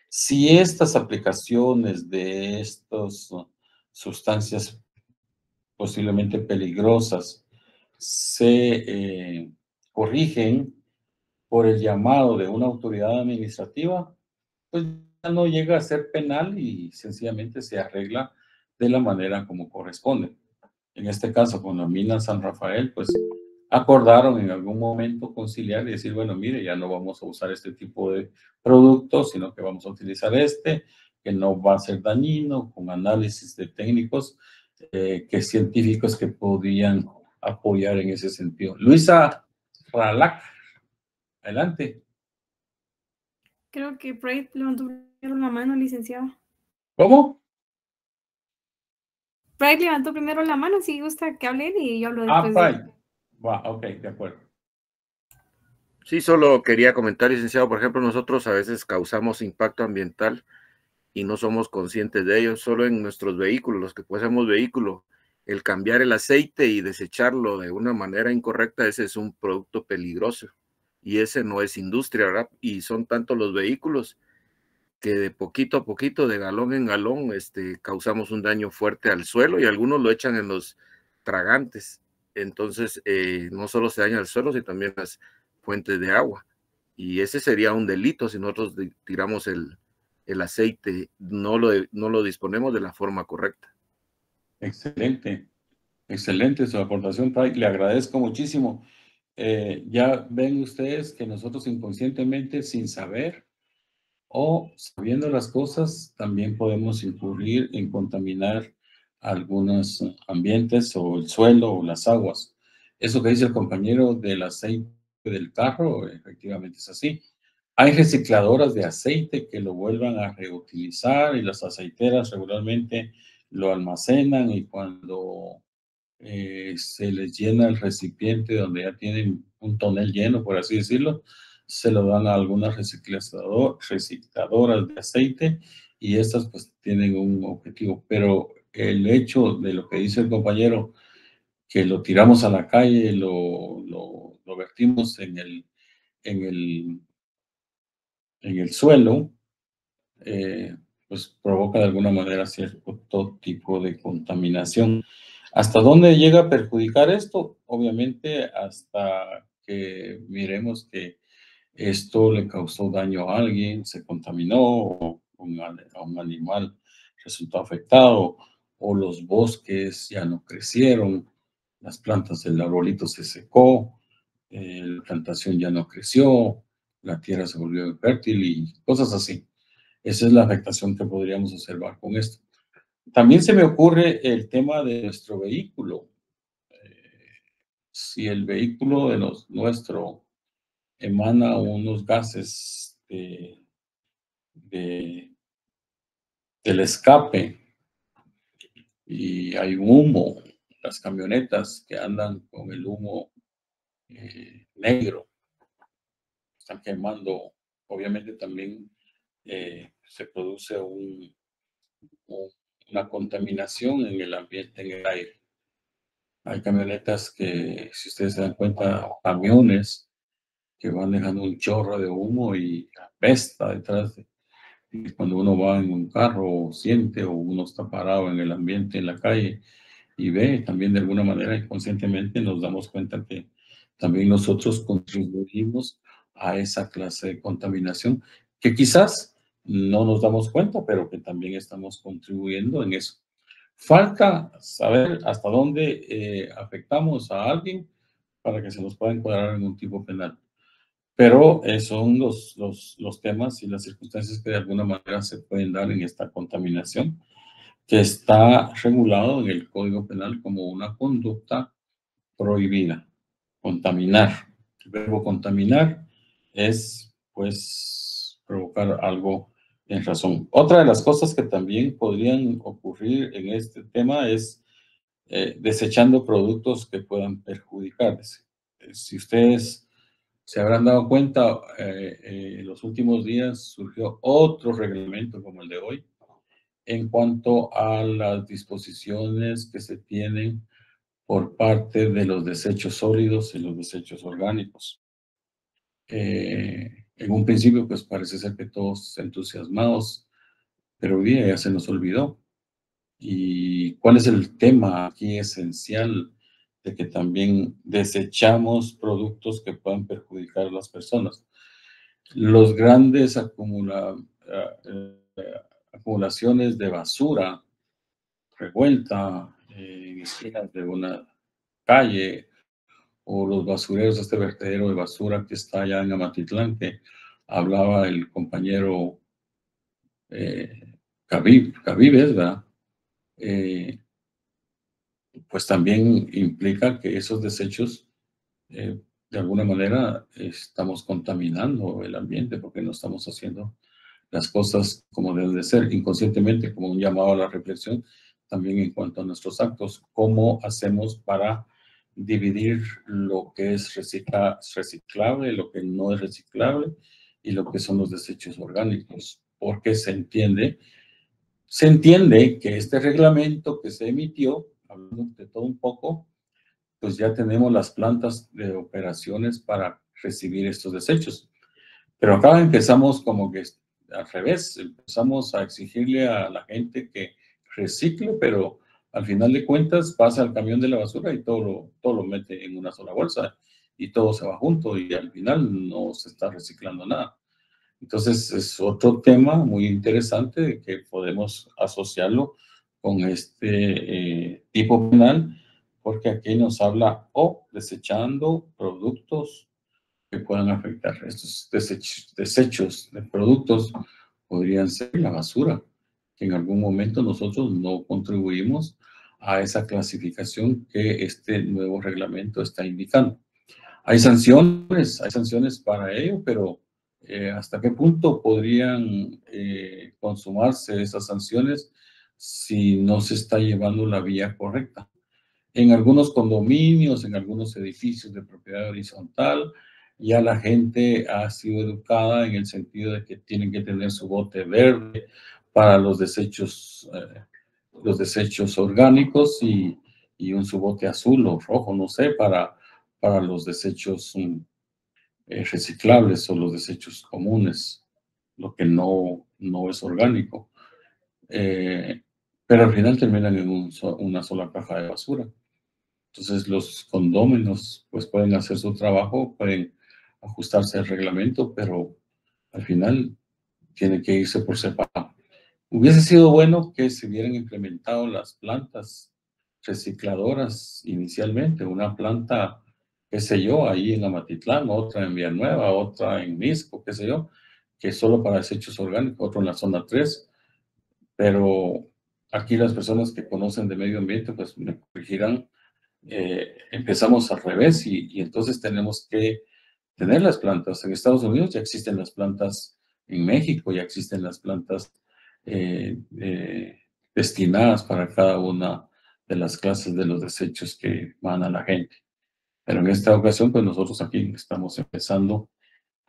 Si estas aplicaciones de estas sustancias posiblemente peligrosas se corrigen por el llamado de una autoridad administrativa, pues ya no llega a ser penal y sencillamente se arregla de la manera como corresponde. En este caso, con la mina San Rafael, pues acordaron en algún momento conciliar y decir, bueno, mire, ya no vamos a usar este tipo de productos, sino que vamos a utilizar este, que no va a ser dañino, con análisis de técnicos, que científicos que podían apoyar en ese sentido. Luisa Ralac, adelante. Creo que Pride levantó primero la mano, licenciado. ¿Cómo? Pride levantó primero la mano, si gusta que hable él y yo hablo después de él. Ok, de acuerdo. Sí, solo quería comentar, licenciado, por ejemplo, nosotros a veces causamos impacto ambiental y no somos conscientes de ello, solo en nuestros vehículos, los que poseemos vehículo, el cambiar el aceite y desecharlo de una manera incorrecta, ese es un producto peligroso y ese no es industria, ¿verdad? Y son tantos los vehículos que de poquito a poquito, de galón en galón, causamos un daño fuerte al suelo y algunos lo echan en los tragantes. Entonces, no solo se daña el suelo, sino también las fuentes de agua. Y ese sería un delito si nosotros tiramos el aceite, no lo disponemos de la forma correcta. Excelente, excelente su aportación, Pride. Le agradezco muchísimo. Ya ven ustedes que nosotros inconscientemente, sin saber o sabiendo las cosas, también podemos incurrir en contaminar algunos ambientes o el suelo o las aguas. Eso que dice el compañero del aceite del carro, efectivamente es así. Hay recicladoras de aceite que lo vuelvan a reutilizar y las aceiteras regularmente lo almacenan y cuando se les llena el recipiente donde ya tienen un tonel lleno, por así decirlo, se lo dan a algunas recicladoras de aceite y estas pues tienen un objetivo. Pero el hecho de lo que dice el compañero, que lo tiramos a la calle, lo vertimos en el suelo, pues provoca de alguna manera cierto tipo de contaminación. ¿Hasta dónde llega a perjudicar esto? Obviamente hasta que miremos que esto le causó daño a alguien, se contaminó, o a un animal resultó afectado, o los bosques ya no crecieron, las plantas del arbolito se secó, la plantación ya no creció, la tierra se volvió infértil y cosas así. Esa es la afectación que podríamos observar con esto. También se me ocurre el tema de nuestro vehículo. Si el vehículo de nuestro emana unos gases del escape y hay humo, las camionetas que andan con el humo negro, están quemando, obviamente también se produce una contaminación en el ambiente, en el aire. Hay camionetas que, si ustedes se dan cuenta, camiones que van dejando un chorro de humo y apesta detrás de. Y cuando uno va en un carro o siente o uno está parado en el ambiente, en la calle y ve, también de alguna manera inconscientemente nos damos cuenta que también nosotros contribuimos a esa clase de contaminación, que quizás no nos damos cuenta, pero que también estamos contribuyendo en eso. Falta saber hasta dónde afectamos a alguien para que se nos pueda encuadrar en un tipo penal. Pero son los temas y las circunstancias que de alguna manera se pueden dar en esta contaminación, que está regulado en el Código Penal como una conducta prohibida. Contaminar. El verbo contaminar es, pues, provocar algo en razón. Otra de las cosas que también podrían ocurrir en este tema es desechando productos que puedan perjudicarse. Si ustedes se habrán dado cuenta, en los últimos días surgió otro reglamento como el de hoy en cuanto a las disposiciones que se tienen por parte de los desechos sólidos y los desechos orgánicos. En un principio, pues parece ser que todos entusiasmados, pero hoy día ya se nos olvidó. ¿Y cuál es el tema aquí esencial? De que también desechamos productos que puedan perjudicar a las personas. Los grandes acumulaciones de basura revuelta en esquinas de una calle, o los basureros, este vertedero de basura que está allá en Amatitlán, que hablaba el compañero Cavives, ¿verdad? Pues también implica que esos desechos, de alguna manera, estamos contaminando el ambiente porque no estamos haciendo las cosas como deben de ser, inconscientemente, como un llamado a la reflexión, también en cuanto a nuestros actos, cómo hacemos para dividir lo que es reciclable, lo que no es reciclable y lo que son los desechos orgánicos, porque se entiende que este reglamento que se emitió, hablando de todo un poco, pues ya tenemos las plantas de operaciones para recibir estos desechos. Pero acá empezamos como que al revés, empezamos a exigirle a la gente que recicle, pero al final de cuentas pasa al camión de la basura y todo lo mete en una sola bolsa y todo se va junto y al final no se está reciclando nada. Entonces es otro tema muy interesante que podemos asociarlo con este tipo penal, porque aquí nos habla o desechando productos que puedan afectar. Estos desechos de productos podrían ser la basura, que en algún momento nosotros no contribuimos a esa clasificación que este nuevo reglamento está indicando. Hay sanciones para ello, pero ¿hasta qué punto podrían consumarse esas sanciones si no se está llevando la vía correcta? En algunos condominios, en algunos edificios de propiedad horizontal, ya la gente ha sido educada en el sentido de que tienen que tener su bote verde para los desechos orgánicos y un su bote azul o rojo, no sé, para los desechos reciclables o los desechos comunes, lo que no es orgánico. Pero al final terminan en una sola caja de basura. Entonces los condóminos pues pueden hacer su trabajo, pueden ajustarse al reglamento, pero al final tiene que irse por separado. Hubiese sido bueno que se hubieran implementado las plantas recicladoras inicialmente, una planta, qué sé yo, ahí en Amatitlán, otra en Villanueva, otra en Misco, qué sé yo, que es solo para desechos orgánicos, otro en la zona 3, pero aquí las personas que conocen de medio ambiente, pues me corregirán, empezamos al revés y entonces tenemos que tener las plantas. En Estados Unidos ya existen las plantas, en México ya existen las plantas destinadas para cada una de las clases de los desechos que van a la gente. Pero en esta ocasión, pues nosotros aquí estamos empezando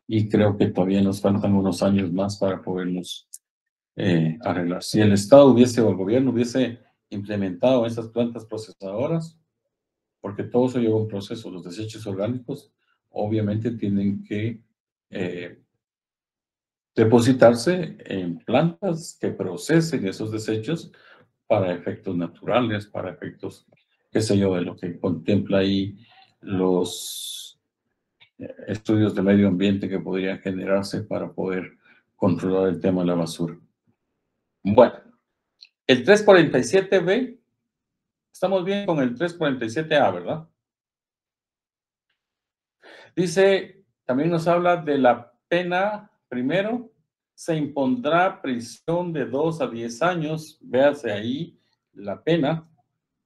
y creo que todavía nos faltan unos años más para podernos arreglar. Si el Estado hubiese o el gobierno hubiese implementado esas plantas procesadoras, porque todo eso lleva un proceso, los desechos orgánicos obviamente tienen que depositarse en plantas que procesen esos desechos para efectos naturales, para efectos, qué sé yo, de lo que contempla ahí los estudios de medio ambiente que podrían generarse para poder controlar el tema de la basura. Bueno, el 347B, estamos bien con el 347A, ¿verdad? Dice, también nos habla de la pena. Primero, se impondrá prisión de 2 a 10 años. Véase ahí la pena.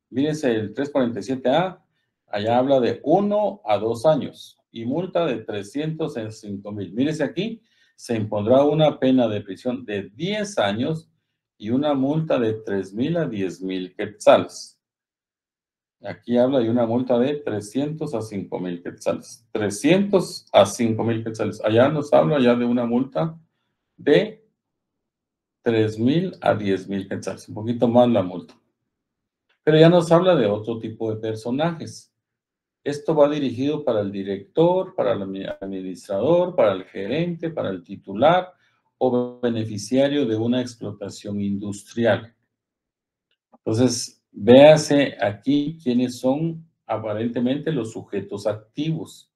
Mírense el 347A. Allá habla de 1 a 2 años y multa de 305,000. Mírense aquí, se impondrá una pena de prisión de 10 años y una multa de 3,000 a 10,000 quetzales. Aquí habla de una multa de 300 a 5,000 quetzales. 300 a 5,000 quetzales. Allá nos habla ya de una multa de 3,000 a 10,000 quetzales. Un poquito más la multa. Pero ya nos habla de otro tipo de personajes. Esto va dirigido para el director, para el administrador, para el gerente, para el titular o beneficiario de una explotación industrial. Entonces, véase aquí quiénes son aparentemente los sujetos activos.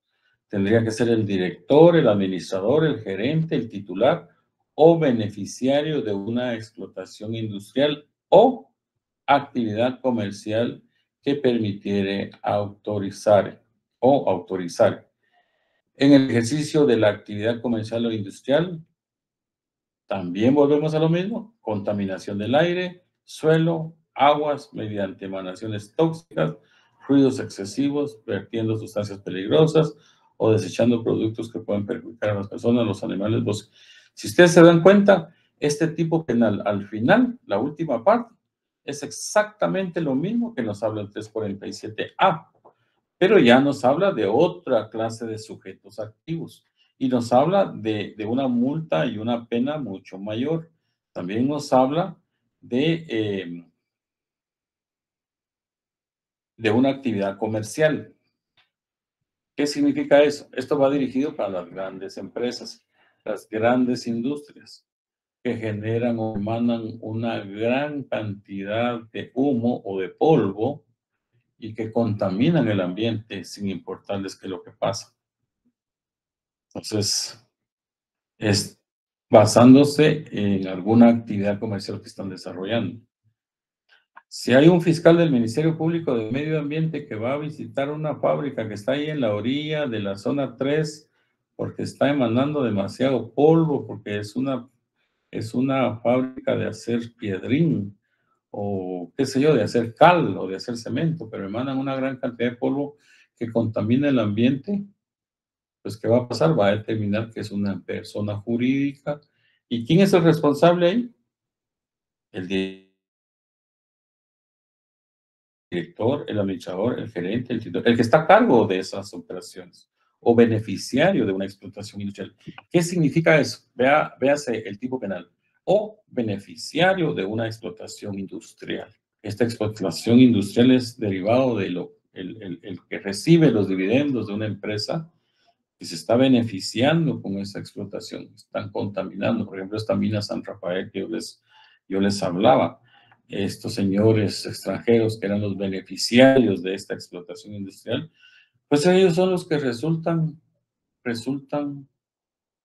Tendría que ser el director, el administrador, el gerente, el titular o beneficiario de una explotación industrial o actividad comercial que permitiere autorizar o autorizar. En el ejercicio de la actividad comercial o industrial, también volvemos a lo mismo, contaminación del aire, suelo, aguas mediante emanaciones tóxicas, ruidos excesivos, vertiendo sustancias peligrosas o desechando productos que pueden perjudicar a las personas, los animales, los... Si ustedes se dan cuenta, este tipo penal, al final, la última parte, es exactamente lo mismo que nos habla el 347A, pero ya nos habla de otra clase de sujetos activos y nos habla de una multa y una pena mucho mayor. También nos habla de una actividad comercial. ¿Qué significa eso? Esto va dirigido para las grandes empresas, las grandes industrias que generan o emanan una gran cantidad de humo o de polvo y que contaminan el ambiente sin importarles qué es lo que pasa. Entonces, es basándose en alguna actividad comercial que están desarrollando. Si hay un fiscal del Ministerio Público de Medio Ambiente que va a visitar una fábrica que está ahí en la orilla de la zona 3 porque está emanando demasiado polvo, porque es una fábrica de hacer piedrín o qué sé yo, de hacer cal o de hacer cemento, pero emanan una gran cantidad de polvo que contamina el ambiente, pues ¿qué va a pasar? Va a determinar que es una persona jurídica. ¿Y quién es el responsable ahí? El director, el administrador, el gerente, el titular, el que está a cargo de esas operaciones o beneficiario de una explotación industrial. ¿Qué significa eso? Véase el tipo penal. O beneficiario de una explotación industrial. Esta explotación industrial es derivado de el que recibe los dividendos de una empresa que se está beneficiando con esa explotación. Están contaminando. Por ejemplo, esta mina San Rafael que yo les hablaba. Estos señores extranjeros que eran los beneficiarios de esta explotación industrial, pues ellos son los que resultan resultan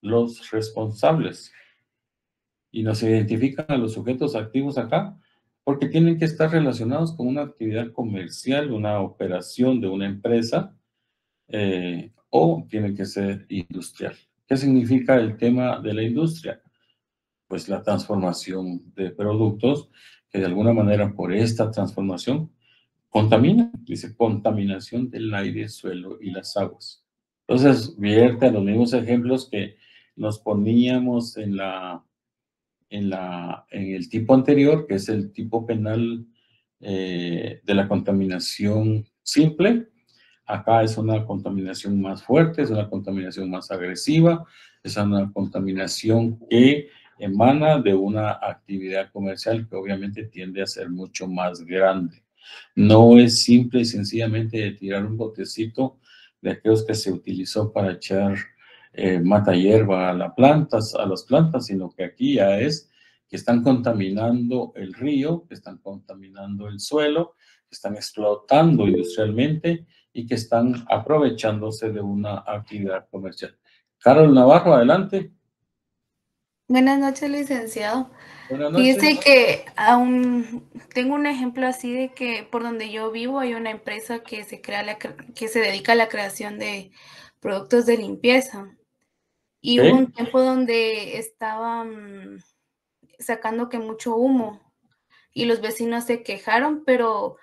los responsables y nos identifican a los sujetos activos acá porque tienen que estar relacionados con una actividad comercial, una operación de una empresa o tienen que ser industrial. ¿Qué significa el tema de la industria? Pues la transformación de productos que de alguna manera por esta transformación contamina, dice contaminación del aire, suelo y las aguas. Entonces, vierte a los mismos ejemplos que nos poníamos en el tipo anterior, que es el tipo penal de la contaminación simple. Acá es una contaminación más fuerte, es una contaminación más agresiva, es una contaminación que emana de una actividad comercial que obviamente tiende a ser mucho más grande. No es simple y sencillamente tirar un botecito de aquellos que se utilizó para echar mata hierba a las plantas, sino que aquí ya es que están contaminando el río, que están contaminando el suelo, que están explotando industrialmente y que están aprovechándose de una actividad comercial. Carol Navarro, adelante. Buenas noches, licenciado. Buenas noches. Fíjese que aún tengo un ejemplo así de que por donde yo vivo hay una empresa que se dedica a la creación de productos de limpieza. Y hubo un tiempo donde estaban sacando que mucho humo y los vecinos se quejaron, pero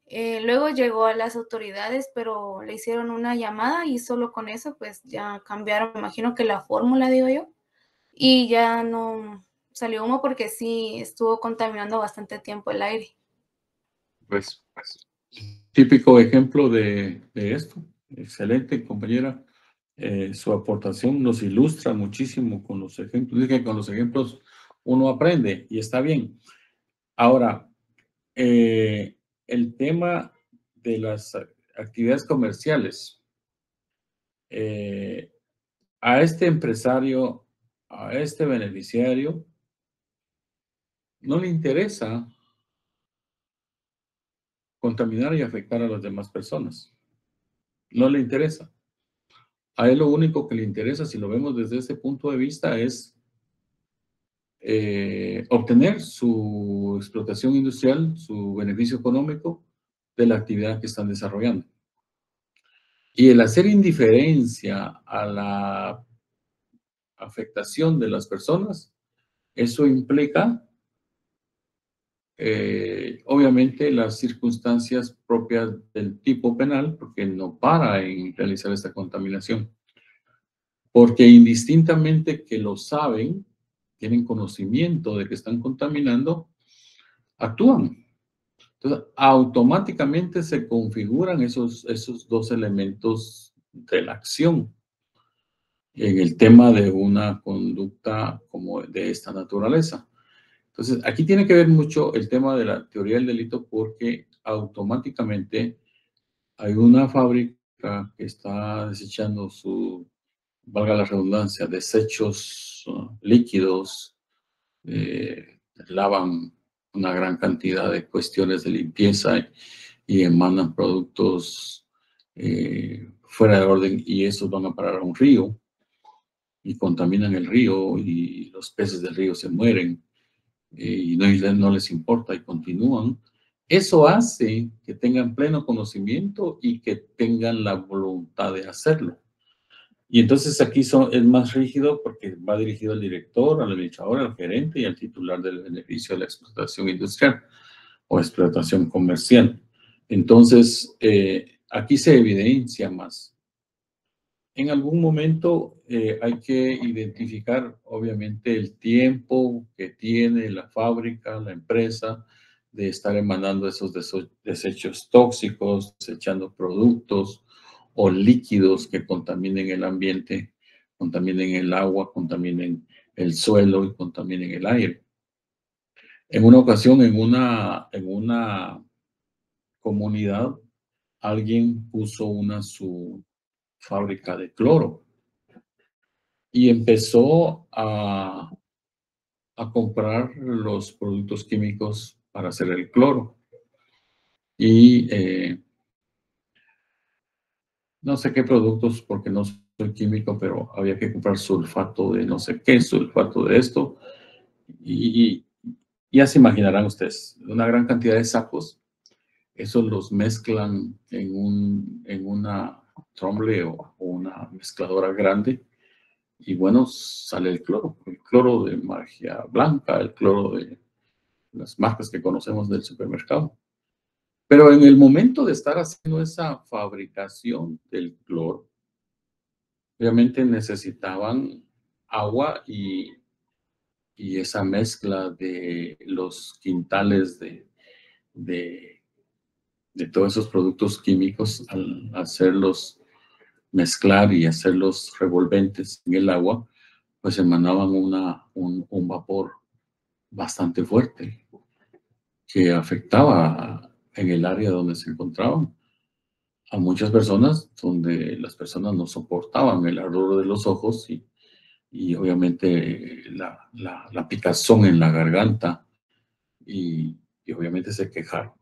luego llegó a las autoridades, pero le hicieron una llamada y solo con eso pues ya cambiaron, me imagino que la fórmula, digo yo, y ya no salió humo porque sí estuvo contaminando bastante tiempo el aire. Pues típico ejemplo de esto. Excelente, compañera. Su aportación nos ilustra muchísimo con los ejemplos. Dije que con los ejemplos uno aprende y está bien. Ahora, el tema de las actividades comerciales. A este empresario, a este beneficiario, no le interesa contaminar y afectar a las demás personas. No le interesa. A él lo único que le interesa, si lo vemos desde ese punto de vista, es obtener su explotación industrial, su beneficio económico de la actividad que están desarrollando. Y el hacer indiferencia a la afectación de las personas, eso implica obviamente las circunstancias propias del tipo penal, porque no para en realizar esta contaminación. Porque indistintamente que lo saben, tienen conocimiento de que están contaminando, actúan. Entonces, automáticamente se configuran esos dos elementos de la acción en el tema de una conducta como de esta naturaleza. Entonces, aquí tiene que ver mucho el tema de la teoría del delito porque automáticamente hay una fábrica que está desechando valga la redundancia, desechos líquidos, lavan una gran cantidad de cuestiones de limpieza y emanan productos fuera de orden y esos van a parar a un río y contaminan el río y los peces del río se mueren y no les importa y continúan. Eso hace que tengan pleno conocimiento y que tengan la voluntad de hacerlo. Y entonces aquí es más rígido porque va dirigido al director, al administrador, al gerente y al titular del beneficio de la explotación industrial o explotación comercial. Entonces, aquí se evidencia más. En algún momento hay que identificar, obviamente, el tiempo que tiene la fábrica, la empresa, de estar emanando esos desechos tóxicos, desechando productos o líquidos que contaminen el ambiente, contaminen el agua, contaminen el suelo y contaminen el aire. En una ocasión, en una comunidad, alguien puso su fábrica de cloro y empezó a comprar los productos químicos para hacer el cloro. Y no sé qué productos, porque no soy químico, pero había que comprar sulfato de no sé qué, sulfato de esto, y ya se imaginarán ustedes, una gran cantidad de sacos, esos los mezclan en una tromble o una mezcladora grande, y bueno, sale el cloro de magia blanca, el cloro de las marcas que conocemos del supermercado. Pero en el momento de estar haciendo esa fabricación del cloro, obviamente necesitaban agua y esa mezcla de los quintales de todos esos productos químicos, al hacerlos mezclar y hacerlos revolventes en el agua, pues emanaban un vapor bastante fuerte que afectaba en el área donde se encontraban a muchas personas, donde las personas no soportaban el ardor de los ojos y obviamente la picazón en la garganta y obviamente se quejaron.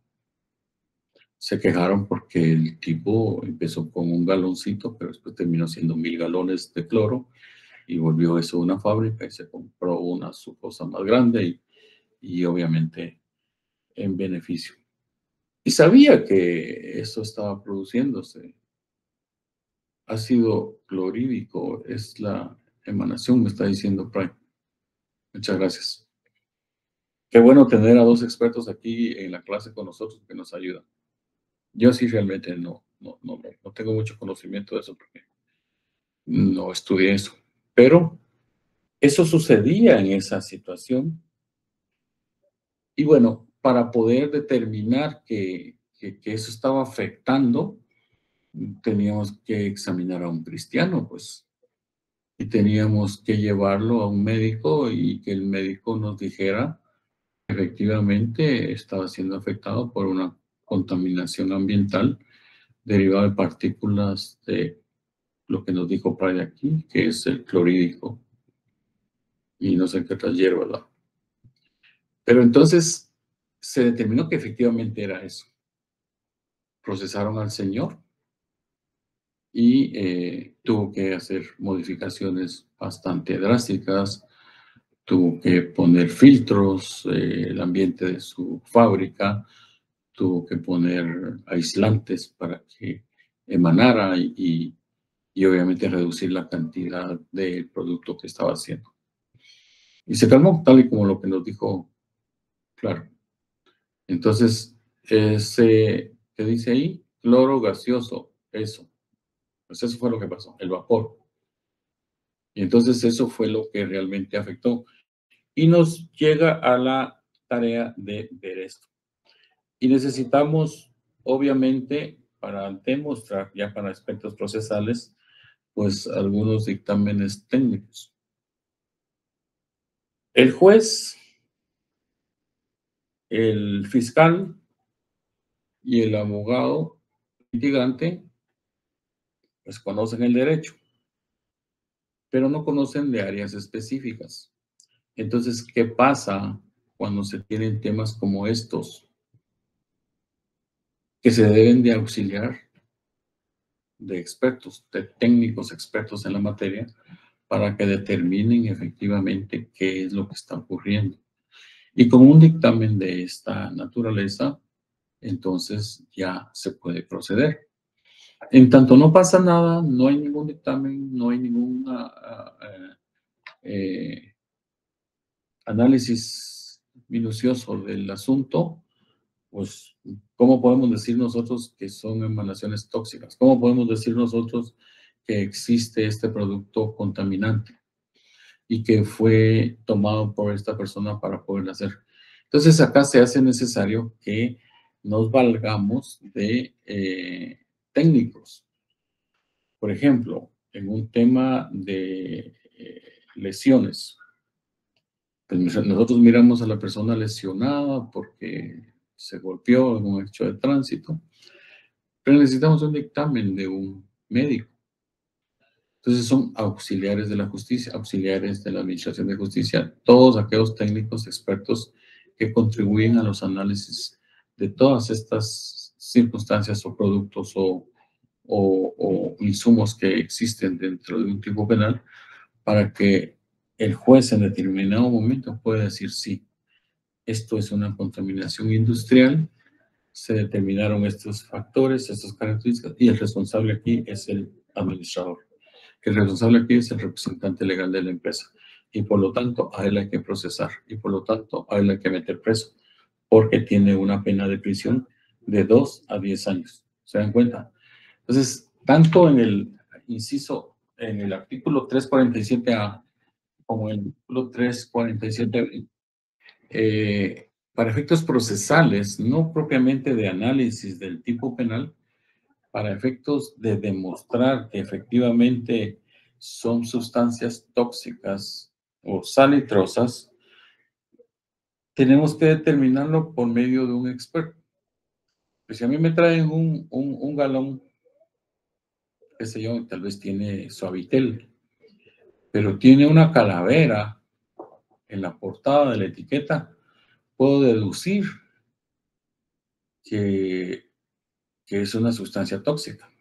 Se quejaron porque el tipo empezó con un galoncito, pero después terminó siendo 1000 galones de cloro y volvió eso una fábrica y se compró una sucosa más grande y obviamente en beneficio. Y sabía que eso estaba produciéndose. Ácido clorhídrico es la emanación, me está diciendo Prime. Muchas gracias. Qué bueno tener a 2 expertos aquí en la clase con nosotros que nos ayudan. Yo sí realmente no tengo mucho conocimiento de eso porque no estudié eso. Pero eso sucedía en esa situación. Y bueno, para poder determinar que eso estaba afectando, teníamos que examinar a un cristiano, pues. Y teníamos que llevarlo a un médico y que el médico nos dijera que efectivamente estaba siendo afectado por una contaminación ambiental derivada de partículas de lo que nos dijo Pride aquí, que es el clorhídrico y no sé qué otras hierbas, ¿verdad? Pero entonces se determinó que efectivamente era eso. Procesaron al señor y tuvo que hacer modificaciones bastante drásticas, tuvo que poner filtros, el ambiente de su fábrica, tuvo que poner aislantes para que emanara y obviamente reducir la cantidad de producto que estaba haciendo. Y se calmó, tal y como lo que nos dijo, claro. Entonces, ese que dice ahí, cloro gaseoso, eso. Pues eso fue lo que pasó, el vapor. Y entonces eso fue lo que realmente afectó. Y nos llega a la tarea de ver esto. Y necesitamos, obviamente, para demostrar, ya para aspectos procesales, pues algunos dictámenes técnicos. El juez, el fiscal y el abogado litigante, pues conocen el derecho, pero no conocen de áreas específicas. Entonces, ¿qué pasa cuando se tienen temas como estos? Que se deben de auxiliar de expertos, de técnicos expertos en la materia, para que determinen efectivamente qué es lo que está ocurriendo. Y con un dictamen de esta naturaleza, entonces ya se puede proceder. En tanto no pasa nada, no hay ningún dictamen, no hay ningún análisis minucioso del asunto, pues, ¿cómo podemos decir nosotros que son emanaciones tóxicas? ¿Cómo podemos decir nosotros que existe este producto contaminante y que fue tomado por esta persona para poder hacer? Entonces, acá se hace necesario que nos valgamos de técnicos. Por ejemplo, en un tema de lesiones, pues nosotros miramos a la persona lesionada porque se golpeó en un hecho de tránsito, pero necesitamos un dictamen de un médico. Entonces son auxiliares de la justicia, auxiliares de la administración de justicia, todos aquellos técnicos expertos que contribuyen a los análisis de todas estas circunstancias o productos o o insumos que existen dentro de un tipo penal para que el juez en determinado momento pueda decir sí, esto es una contaminación industrial, se determinaron estos factores, estas características, y el responsable aquí es el administrador. El responsable aquí es el representante legal de la empresa. Y por lo tanto, a él hay que procesar. Y por lo tanto, a él hay que meter preso. Porque tiene una pena de prisión de 2 a 10 años. ¿Se dan cuenta? Entonces, tanto en el inciso, en el artículo 347A como en el artículo 347B, para efectos procesales, no propiamente de análisis del tipo penal, para efectos de demostrar que efectivamente son sustancias tóxicas o salitrosas, tenemos que determinarlo por medio de un experto. Pues si a mí me traen un galón, qué sé yo, tal vez tiene Suavitel, pero tiene una calavera en la portada de la etiqueta, puedo deducir que es una sustancia tóxica.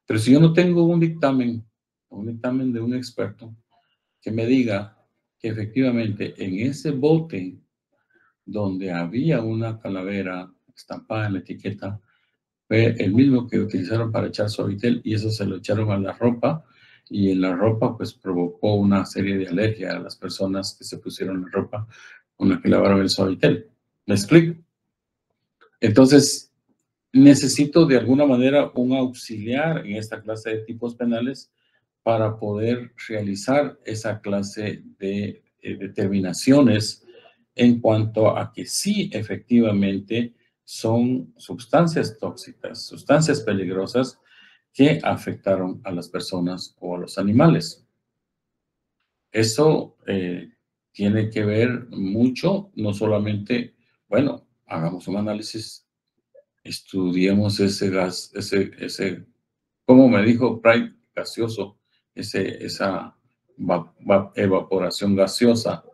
Pero si yo no tengo un dictamen de un experto que me diga que efectivamente en ese bote donde había una calavera estampada en la etiqueta, fue el mismo que utilizaron para echar Suavitel y eso se lo echaron a la ropa y en la ropa pues provocó una serie de alergia a las personas que se pusieron la ropa con la que lavaron el Suavitel. ¿Me explico? Entonces, necesito de alguna manera un auxiliar en esta clase de tipos penales para poder realizar esa clase de determinaciones en cuanto a que sí, efectivamente, son sustancias tóxicas, sustancias peligrosas que afectaron a las personas o a los animales. Eso tiene que ver mucho, no solamente, bueno, hagamos un análisis, estudiemos ese gas, como me dijo Bright, gaseoso, esa evaporación gaseosa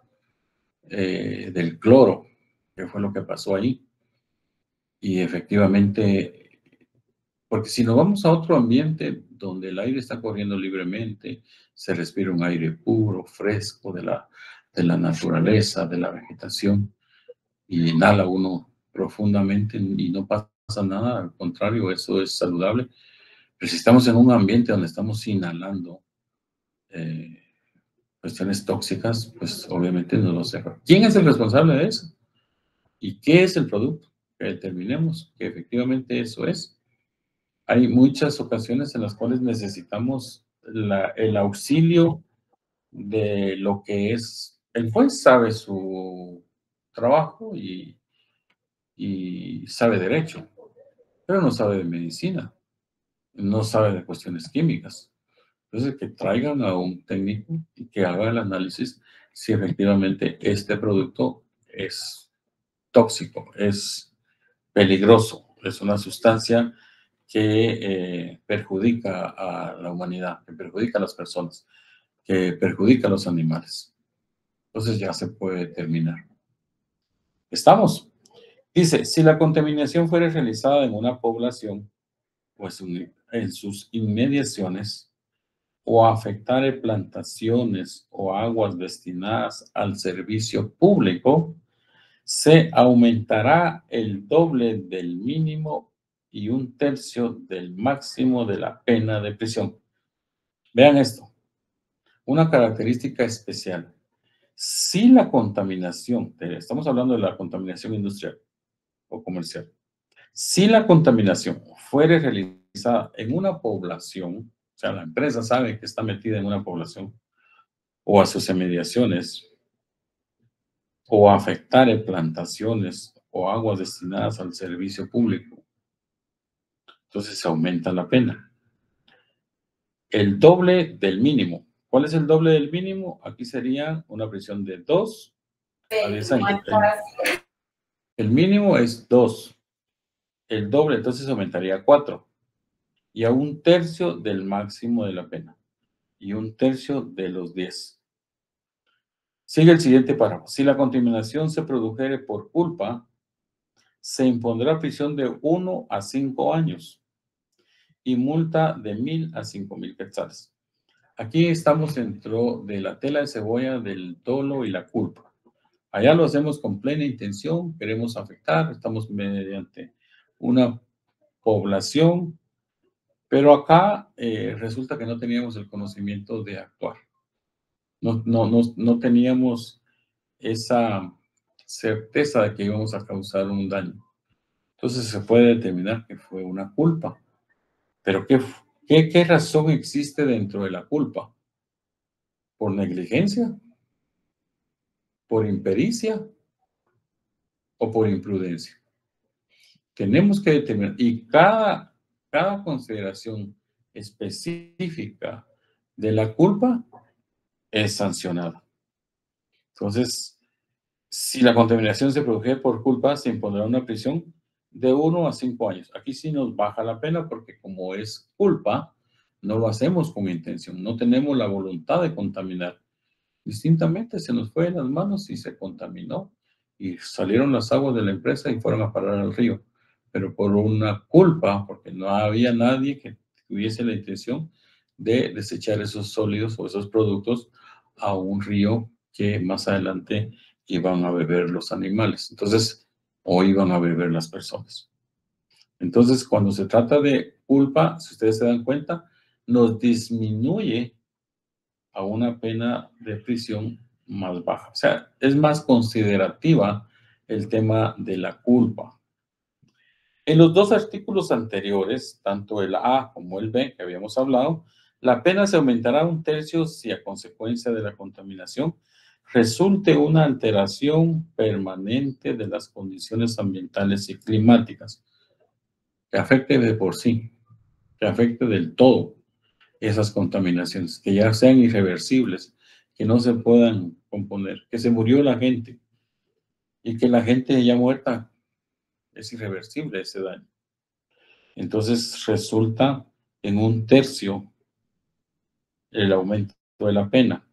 del cloro, que fue lo que pasó ahí. Y efectivamente, porque si nos vamos a otro ambiente donde el aire está corriendo libremente, se respira un aire puro, fresco de la naturaleza, de la vegetación, y inhala uno profundamente y no pasa nada, al contrario, eso es saludable. Pero si estamos en un ambiente donde estamos inhalando cuestiones tóxicas, pues obviamente no lo sé. ¿Quién es el responsable de eso? ¿Y qué es el producto? Que determinemos que efectivamente eso es. Hay muchas ocasiones en las cuales necesitamos el auxilio de lo que es. El juez sabe su trabajo y sabe derecho, pero no sabe de medicina, no sabe de cuestiones químicas. Entonces, que traigan a un técnico y que haga el análisis si efectivamente este producto es tóxico, es peligroso, es una sustancia que perjudica a la humanidad, que perjudica a las personas, que perjudica a los animales. Entonces ya se puede determinar. ¿Estamos? Dice, si la contaminación fuera realizada en una población, pues en sus inmediaciones, o afectare plantaciones o aguas destinadas al servicio público, se aumentará el doble del mínimo y 1/3 del máximo de la pena de prisión. Vean esto, una característica especial. Si la contaminación, estamos hablando de la contaminación industrial o comercial, si la contaminación fuere realizada en una población, o sea, la empresa sabe que está metida en una población o a sus inmediaciones, o afectar plantaciones o aguas destinadas al servicio público, entonces se aumenta la pena. El doble del mínimo. ¿Cuál es el doble del mínimo? Aquí sería una prisión de 2 a 10 años. El mínimo es 2. El doble entonces aumentaría a 4. Y a 1/3 del máximo de la pena. Y 1/3 de los 10. Sigue el siguiente párrafo. Si la contaminación se produjere por culpa, se impondrá prisión de 1 a 5 años. y multa de 1,000 a 5,000 quetzales. Aquí estamos dentro de la tela de cebolla del dolo y la culpa. Allá lo hacemos con plena intención, queremos afectar, estamos mediante una población, pero acá resulta que no teníamos el conocimiento de actuar. No teníamos esa certeza de que íbamos a causar un daño. Entonces se puede determinar que fue una culpa. Pero ¿qué razón existe dentro de la culpa? ¿Por negligencia? ¿Por impericia? ¿O por imprudencia? Tenemos que determinar, y cada consideración específica de la culpa es sancionada. Entonces, si la contaminación se produce por culpa, se impondrá una prisión de 1 a 5 años. Aquí sí nos baja la pena porque como es culpa, no lo hacemos con intención, no tenemos la voluntad de contaminar. Distintamente se nos fue en las manos y se contaminó y salieron las aguas de la empresa y fueron a parar al río. Pero por una culpa, porque no había nadie que tuviese la intención de desechar esos sólidos o esos productos a un río que más adelante iban a beber los animales. Entonces, o iban a beber las personas. Entonces, cuando se trata de culpa, si ustedes se dan cuenta, nos disminuye a una pena de prisión más baja. O sea, es más considerativa el tema de la culpa. En los dos artículos anteriores, tanto el A como el B que habíamos hablado, la pena se aumentará 1/3 si a consecuencia de la contaminación resulte una alteración permanente de las condiciones ambientales y climáticas, que afecte de por sí, que afecte del todo esas contaminaciones, que ya sean irreversibles, que no se puedan componer, que se murió la gente y que la gente ya muerta es irreversible ese daño. Entonces resulta en 1/3 el aumento de la pena.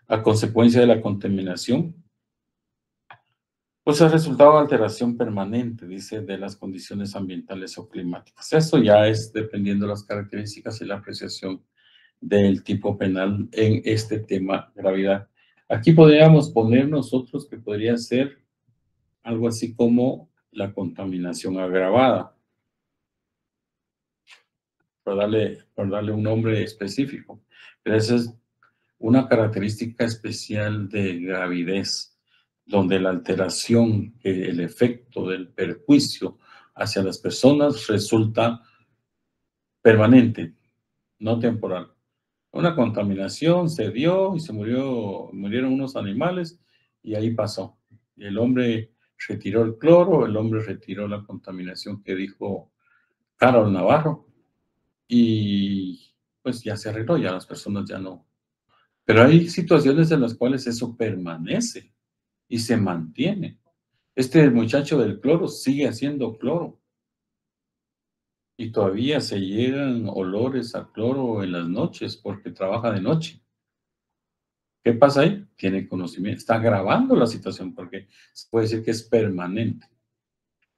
A consecuencia de la contaminación, pues ha resultado alteración permanente, dice, de las condiciones ambientales o climáticas. Eso ya es dependiendo de las características y la apreciación del tipo penal en este tema gravedad. Aquí podríamos poner nosotros que podría ser algo así como la contaminación agravada, por darle un nombre específico. Pero esa es una característica especial de gravidez, donde la alteración, el efecto del perjuicio hacia las personas resulta permanente, no temporal. Una contaminación se dio y murieron unos animales y ahí pasó. El hombre retiró el cloro, el hombre retiró la contaminación que dijo Carol Navarro y pues ya se arregló, ya las personas ya no. Pero hay situaciones en las cuales eso permanece y se mantiene. Este muchacho del cloro sigue haciendo cloro y todavía se llegan olores a cloro en las noches porque trabaja de noche. ¿Qué pasa ahí? Tiene conocimiento, está grabando la situación porque se puede decir que es permanente.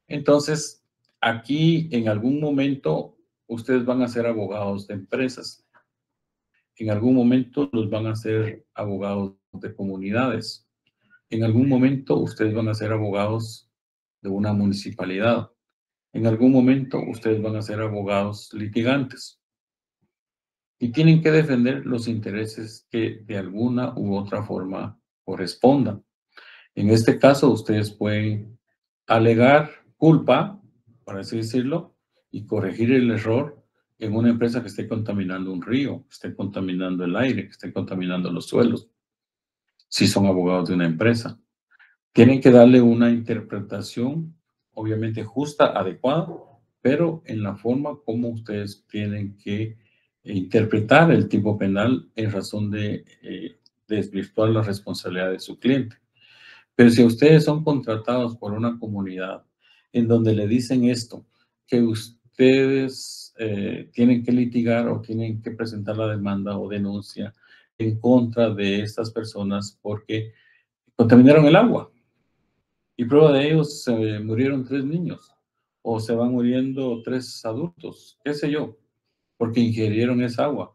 Entonces, aquí en algún momento ustedes van a ser abogados de empresas. En algún momento los van a ser abogados de comunidades. En algún momento ustedes van a ser abogados de una municipalidad. En algún momento ustedes van a ser abogados litigantes. Y tienen que defender los intereses que de alguna u otra forma correspondan. En este caso, ustedes pueden alegar culpa, por así decirlo, y corregir el error en una empresa que esté contaminando un río, que esté contaminando el aire, que esté contaminando los suelos, si son abogados de una empresa. Tienen que darle una interpretación, obviamente justa, adecuada, pero en la forma como ustedes tienen que interpretar el tipo penal en razón de desvirtuar la responsabilidad de su cliente. Pero si ustedes son contratados por una comunidad en donde le dicen esto, que ustedes tienen que litigar o tienen que presentar la demanda o denuncia en contra de estas personas porque contaminaron el agua. Y prueba de ellos, se murieron 3 niños. o se van muriendo 3 adultos, qué sé yo, porque ingirieron esa agua.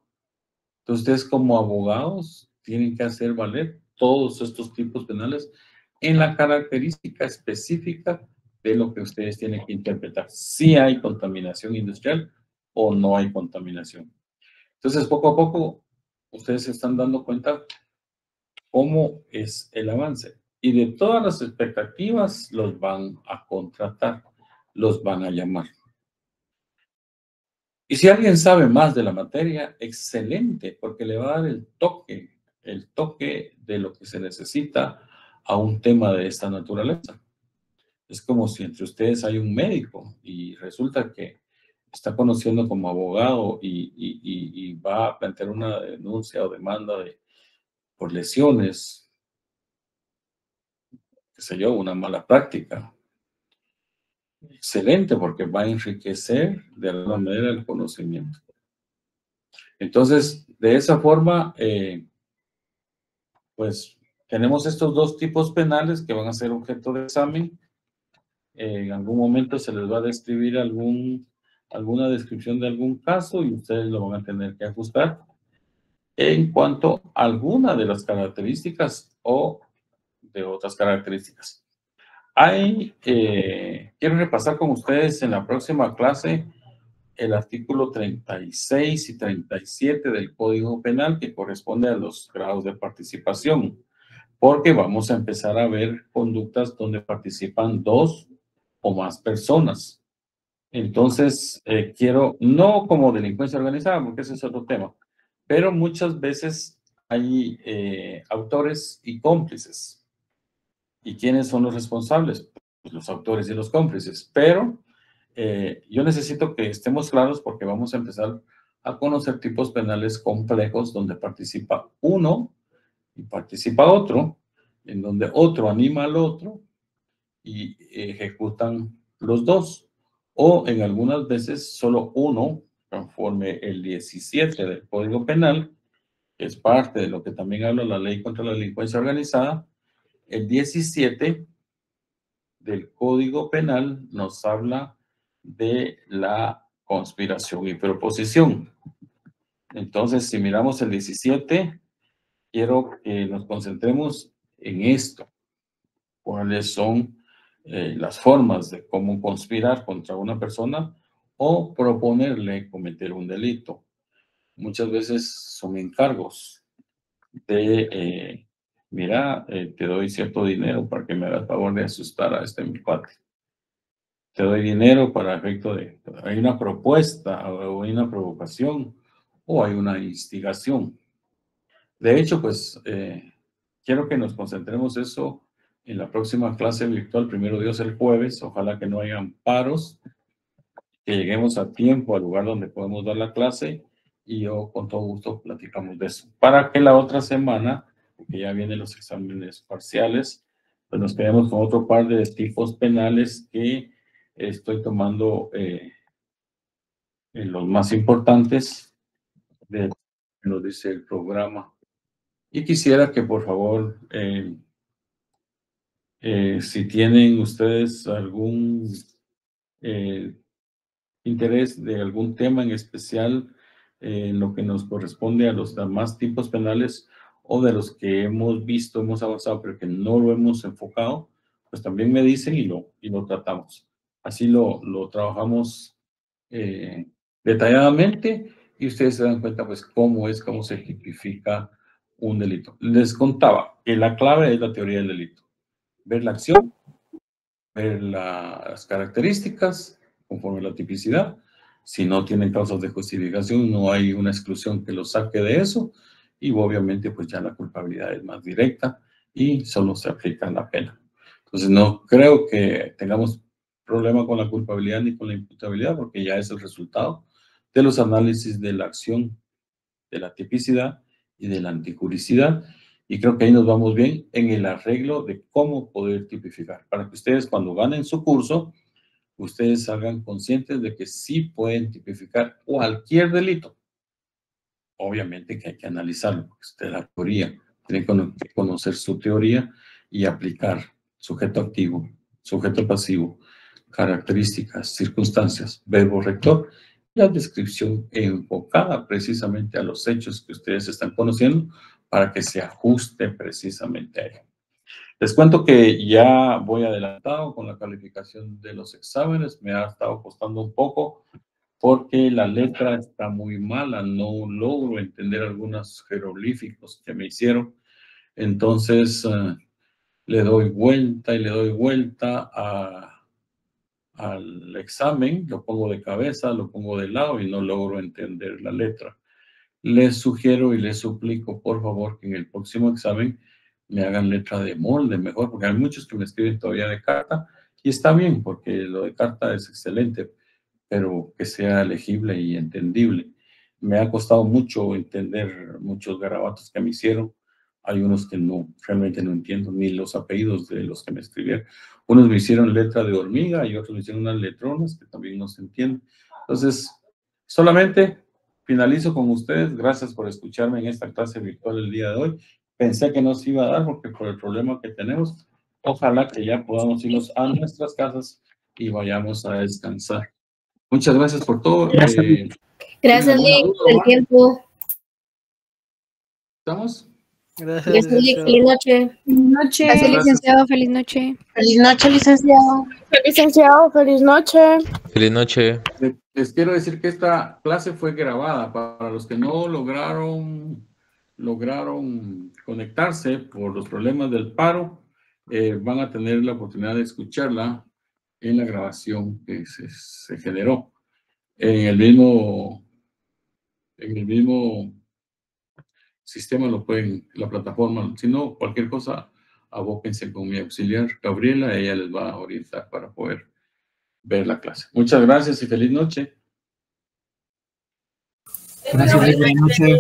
Entonces, ustedes como abogados tienen que hacer valer todos estos tipos penales en la característica específica de lo que ustedes tienen que interpretar. Si hay contaminación industrial o no hay contaminación. Entonces, poco a poco, ustedes se están dando cuenta cómo es el avance. Y de todas las expectativas, los van a contratar, los van a llamar. Y si alguien sabe más de la materia, excelente, porque le va a dar el toque de lo que se necesita a un tema de esta naturaleza. Es como si entre ustedes hay un médico y resulta que está conociendo como abogado y va a plantear una denuncia o demanda por lesiones, qué sé yo, una mala práctica. Excelente, porque va a enriquecer de alguna manera el conocimiento. Entonces, de esa forma, pues tenemos estos 2 tipos penales que van a ser objeto de examen. En algún momento se les va a describir alguna descripción de algún caso y ustedes lo van a tener que ajustar en cuanto a alguna de las características o de otras características. Quiero repasar con ustedes en la próxima clase el artículo 36 y 37 del Código Penal, que corresponde a los grados de participación, porque vamos a empezar a ver conductas donde participan 2 o más personas. Entonces, quiero, no como delincuencia organizada, porque ese es otro tema, pero muchas veces hay autores y cómplices. ¿Y quiénes son los responsables? Pues los autores y los cómplices, pero yo necesito que estemos claros porque vamos a empezar a conocer tipos penales complejos donde participa uno y participa otro, en donde otro anima al otro y ejecutan los 2. O en algunas veces solo uno, conforme el 17 del Código Penal, que es parte de lo que también habla la Ley contra la Delincuencia Organizada, el 17 del Código Penal nos habla de la conspiración y proposición. Entonces, si miramos el 17, quiero que nos concentremos en esto. ¿Cuáles son las formas de cómo conspirar contra una persona o proponerle cometer un delito? Muchas veces son encargos de, mira, te doy cierto dinero para que me hagas favor de asustar a mi cuate. Te doy dinero para efecto de, hay una propuesta o hay una provocación o hay una instigación. De hecho, pues, quiero que nos concentremos eso en la próxima clase virtual, primero Dios el jueves. Ojalá que no hayan paros, que lleguemos a tiempo al lugar donde podemos dar la clase y yo con todo gusto platicamos de eso. Para que la otra semana, porque ya vienen los exámenes parciales, pues nos quedemos con otro par de tipos penales que estoy tomando los más importantes de lo que nos dice el programa. Y quisiera que por favor, si tienen ustedes algún interés de algún tema en especial, en lo que nos corresponde a los demás tipos penales o de los que hemos visto, hemos avanzado, pero que no lo hemos enfocado, pues también me dicen y lo tratamos. Así lo trabajamos detalladamente y ustedes se dan cuenta pues cómo se tipifica un delito. Les contaba que la clave es la teoría del delito. Ver la acción, ver las características conforme a la tipicidad. Si no tienen causas de justificación, no hay una exclusión que los saque de eso y obviamente pues ya la culpabilidad es más directa y solo se aplica la pena. Entonces no creo que tengamos problema con la culpabilidad ni con la imputabilidad porque ya es el resultado de los análisis de la acción, de la tipicidad y de la anticuricidad. Y creo que ahí nos vamos bien en el arreglo de cómo poder tipificar, para que ustedes cuando ganen su curso, ustedes salgan conscientes de que sí pueden tipificar cualquier delito. Obviamente que hay que analizarlo, porque usted es la teoría, tiene que conocer su teoría y aplicar sujeto activo, sujeto pasivo, características, circunstancias, verbo rector, la descripción enfocada precisamente a los hechos que ustedes están conociendo para que se ajuste precisamente a ello. Les cuento que ya voy adelantado con la calificación de los exámenes, me ha estado costando un poco porque la letra está muy mala, no logro entender algunos jeroglíficos que me hicieron, entonces le doy vuelta y le doy vuelta al examen, lo pongo de cabeza, lo pongo de lado y no logro entender la letra. Les sugiero y les suplico, por favor, que en el próximo examen me hagan letra de molde mejor, porque hay muchos que me escriben todavía de carta, y está bien, porque lo de carta es excelente, pero que sea legible y entendible. Me ha costado mucho entender muchos garabatos que me hicieron. Hay unos que no, realmente no entiendo, ni los apellidos de los que me escribieron. Unos me hicieron letra de hormiga y otros me hicieron unas letronas que también no se entienden. Entonces, solamente finalizo con ustedes. Gracias por escucharme en esta clase virtual el día de hoy. Pensé que no se iba a dar porque por el problema que tenemos, ojalá que ya podamos irnos a nuestras casas y vayamos a descansar. Muchas gracias por todo. Gracias, Lick, por el tiempo. ¿Estamos? Gracias, Lick. Feliz noche. Feliz noche. Gracias, licenciado. Feliz noche. Feliz noche, licenciado. Licenciado, feliz noche. Feliz noche. Les quiero decir que esta clase fue grabada. Para los que no lograron conectarse por los problemas del paro, van a tener la oportunidad de escucharla en la grabación que se generó. En el mismo sistema lo pueden, la plataforma. Si no, cualquier cosa, abóquense con mi auxiliar Gabriela, ella les va a orientar para poder ver la clase. Muchas gracias y feliz noche. Gracias, buenas noches.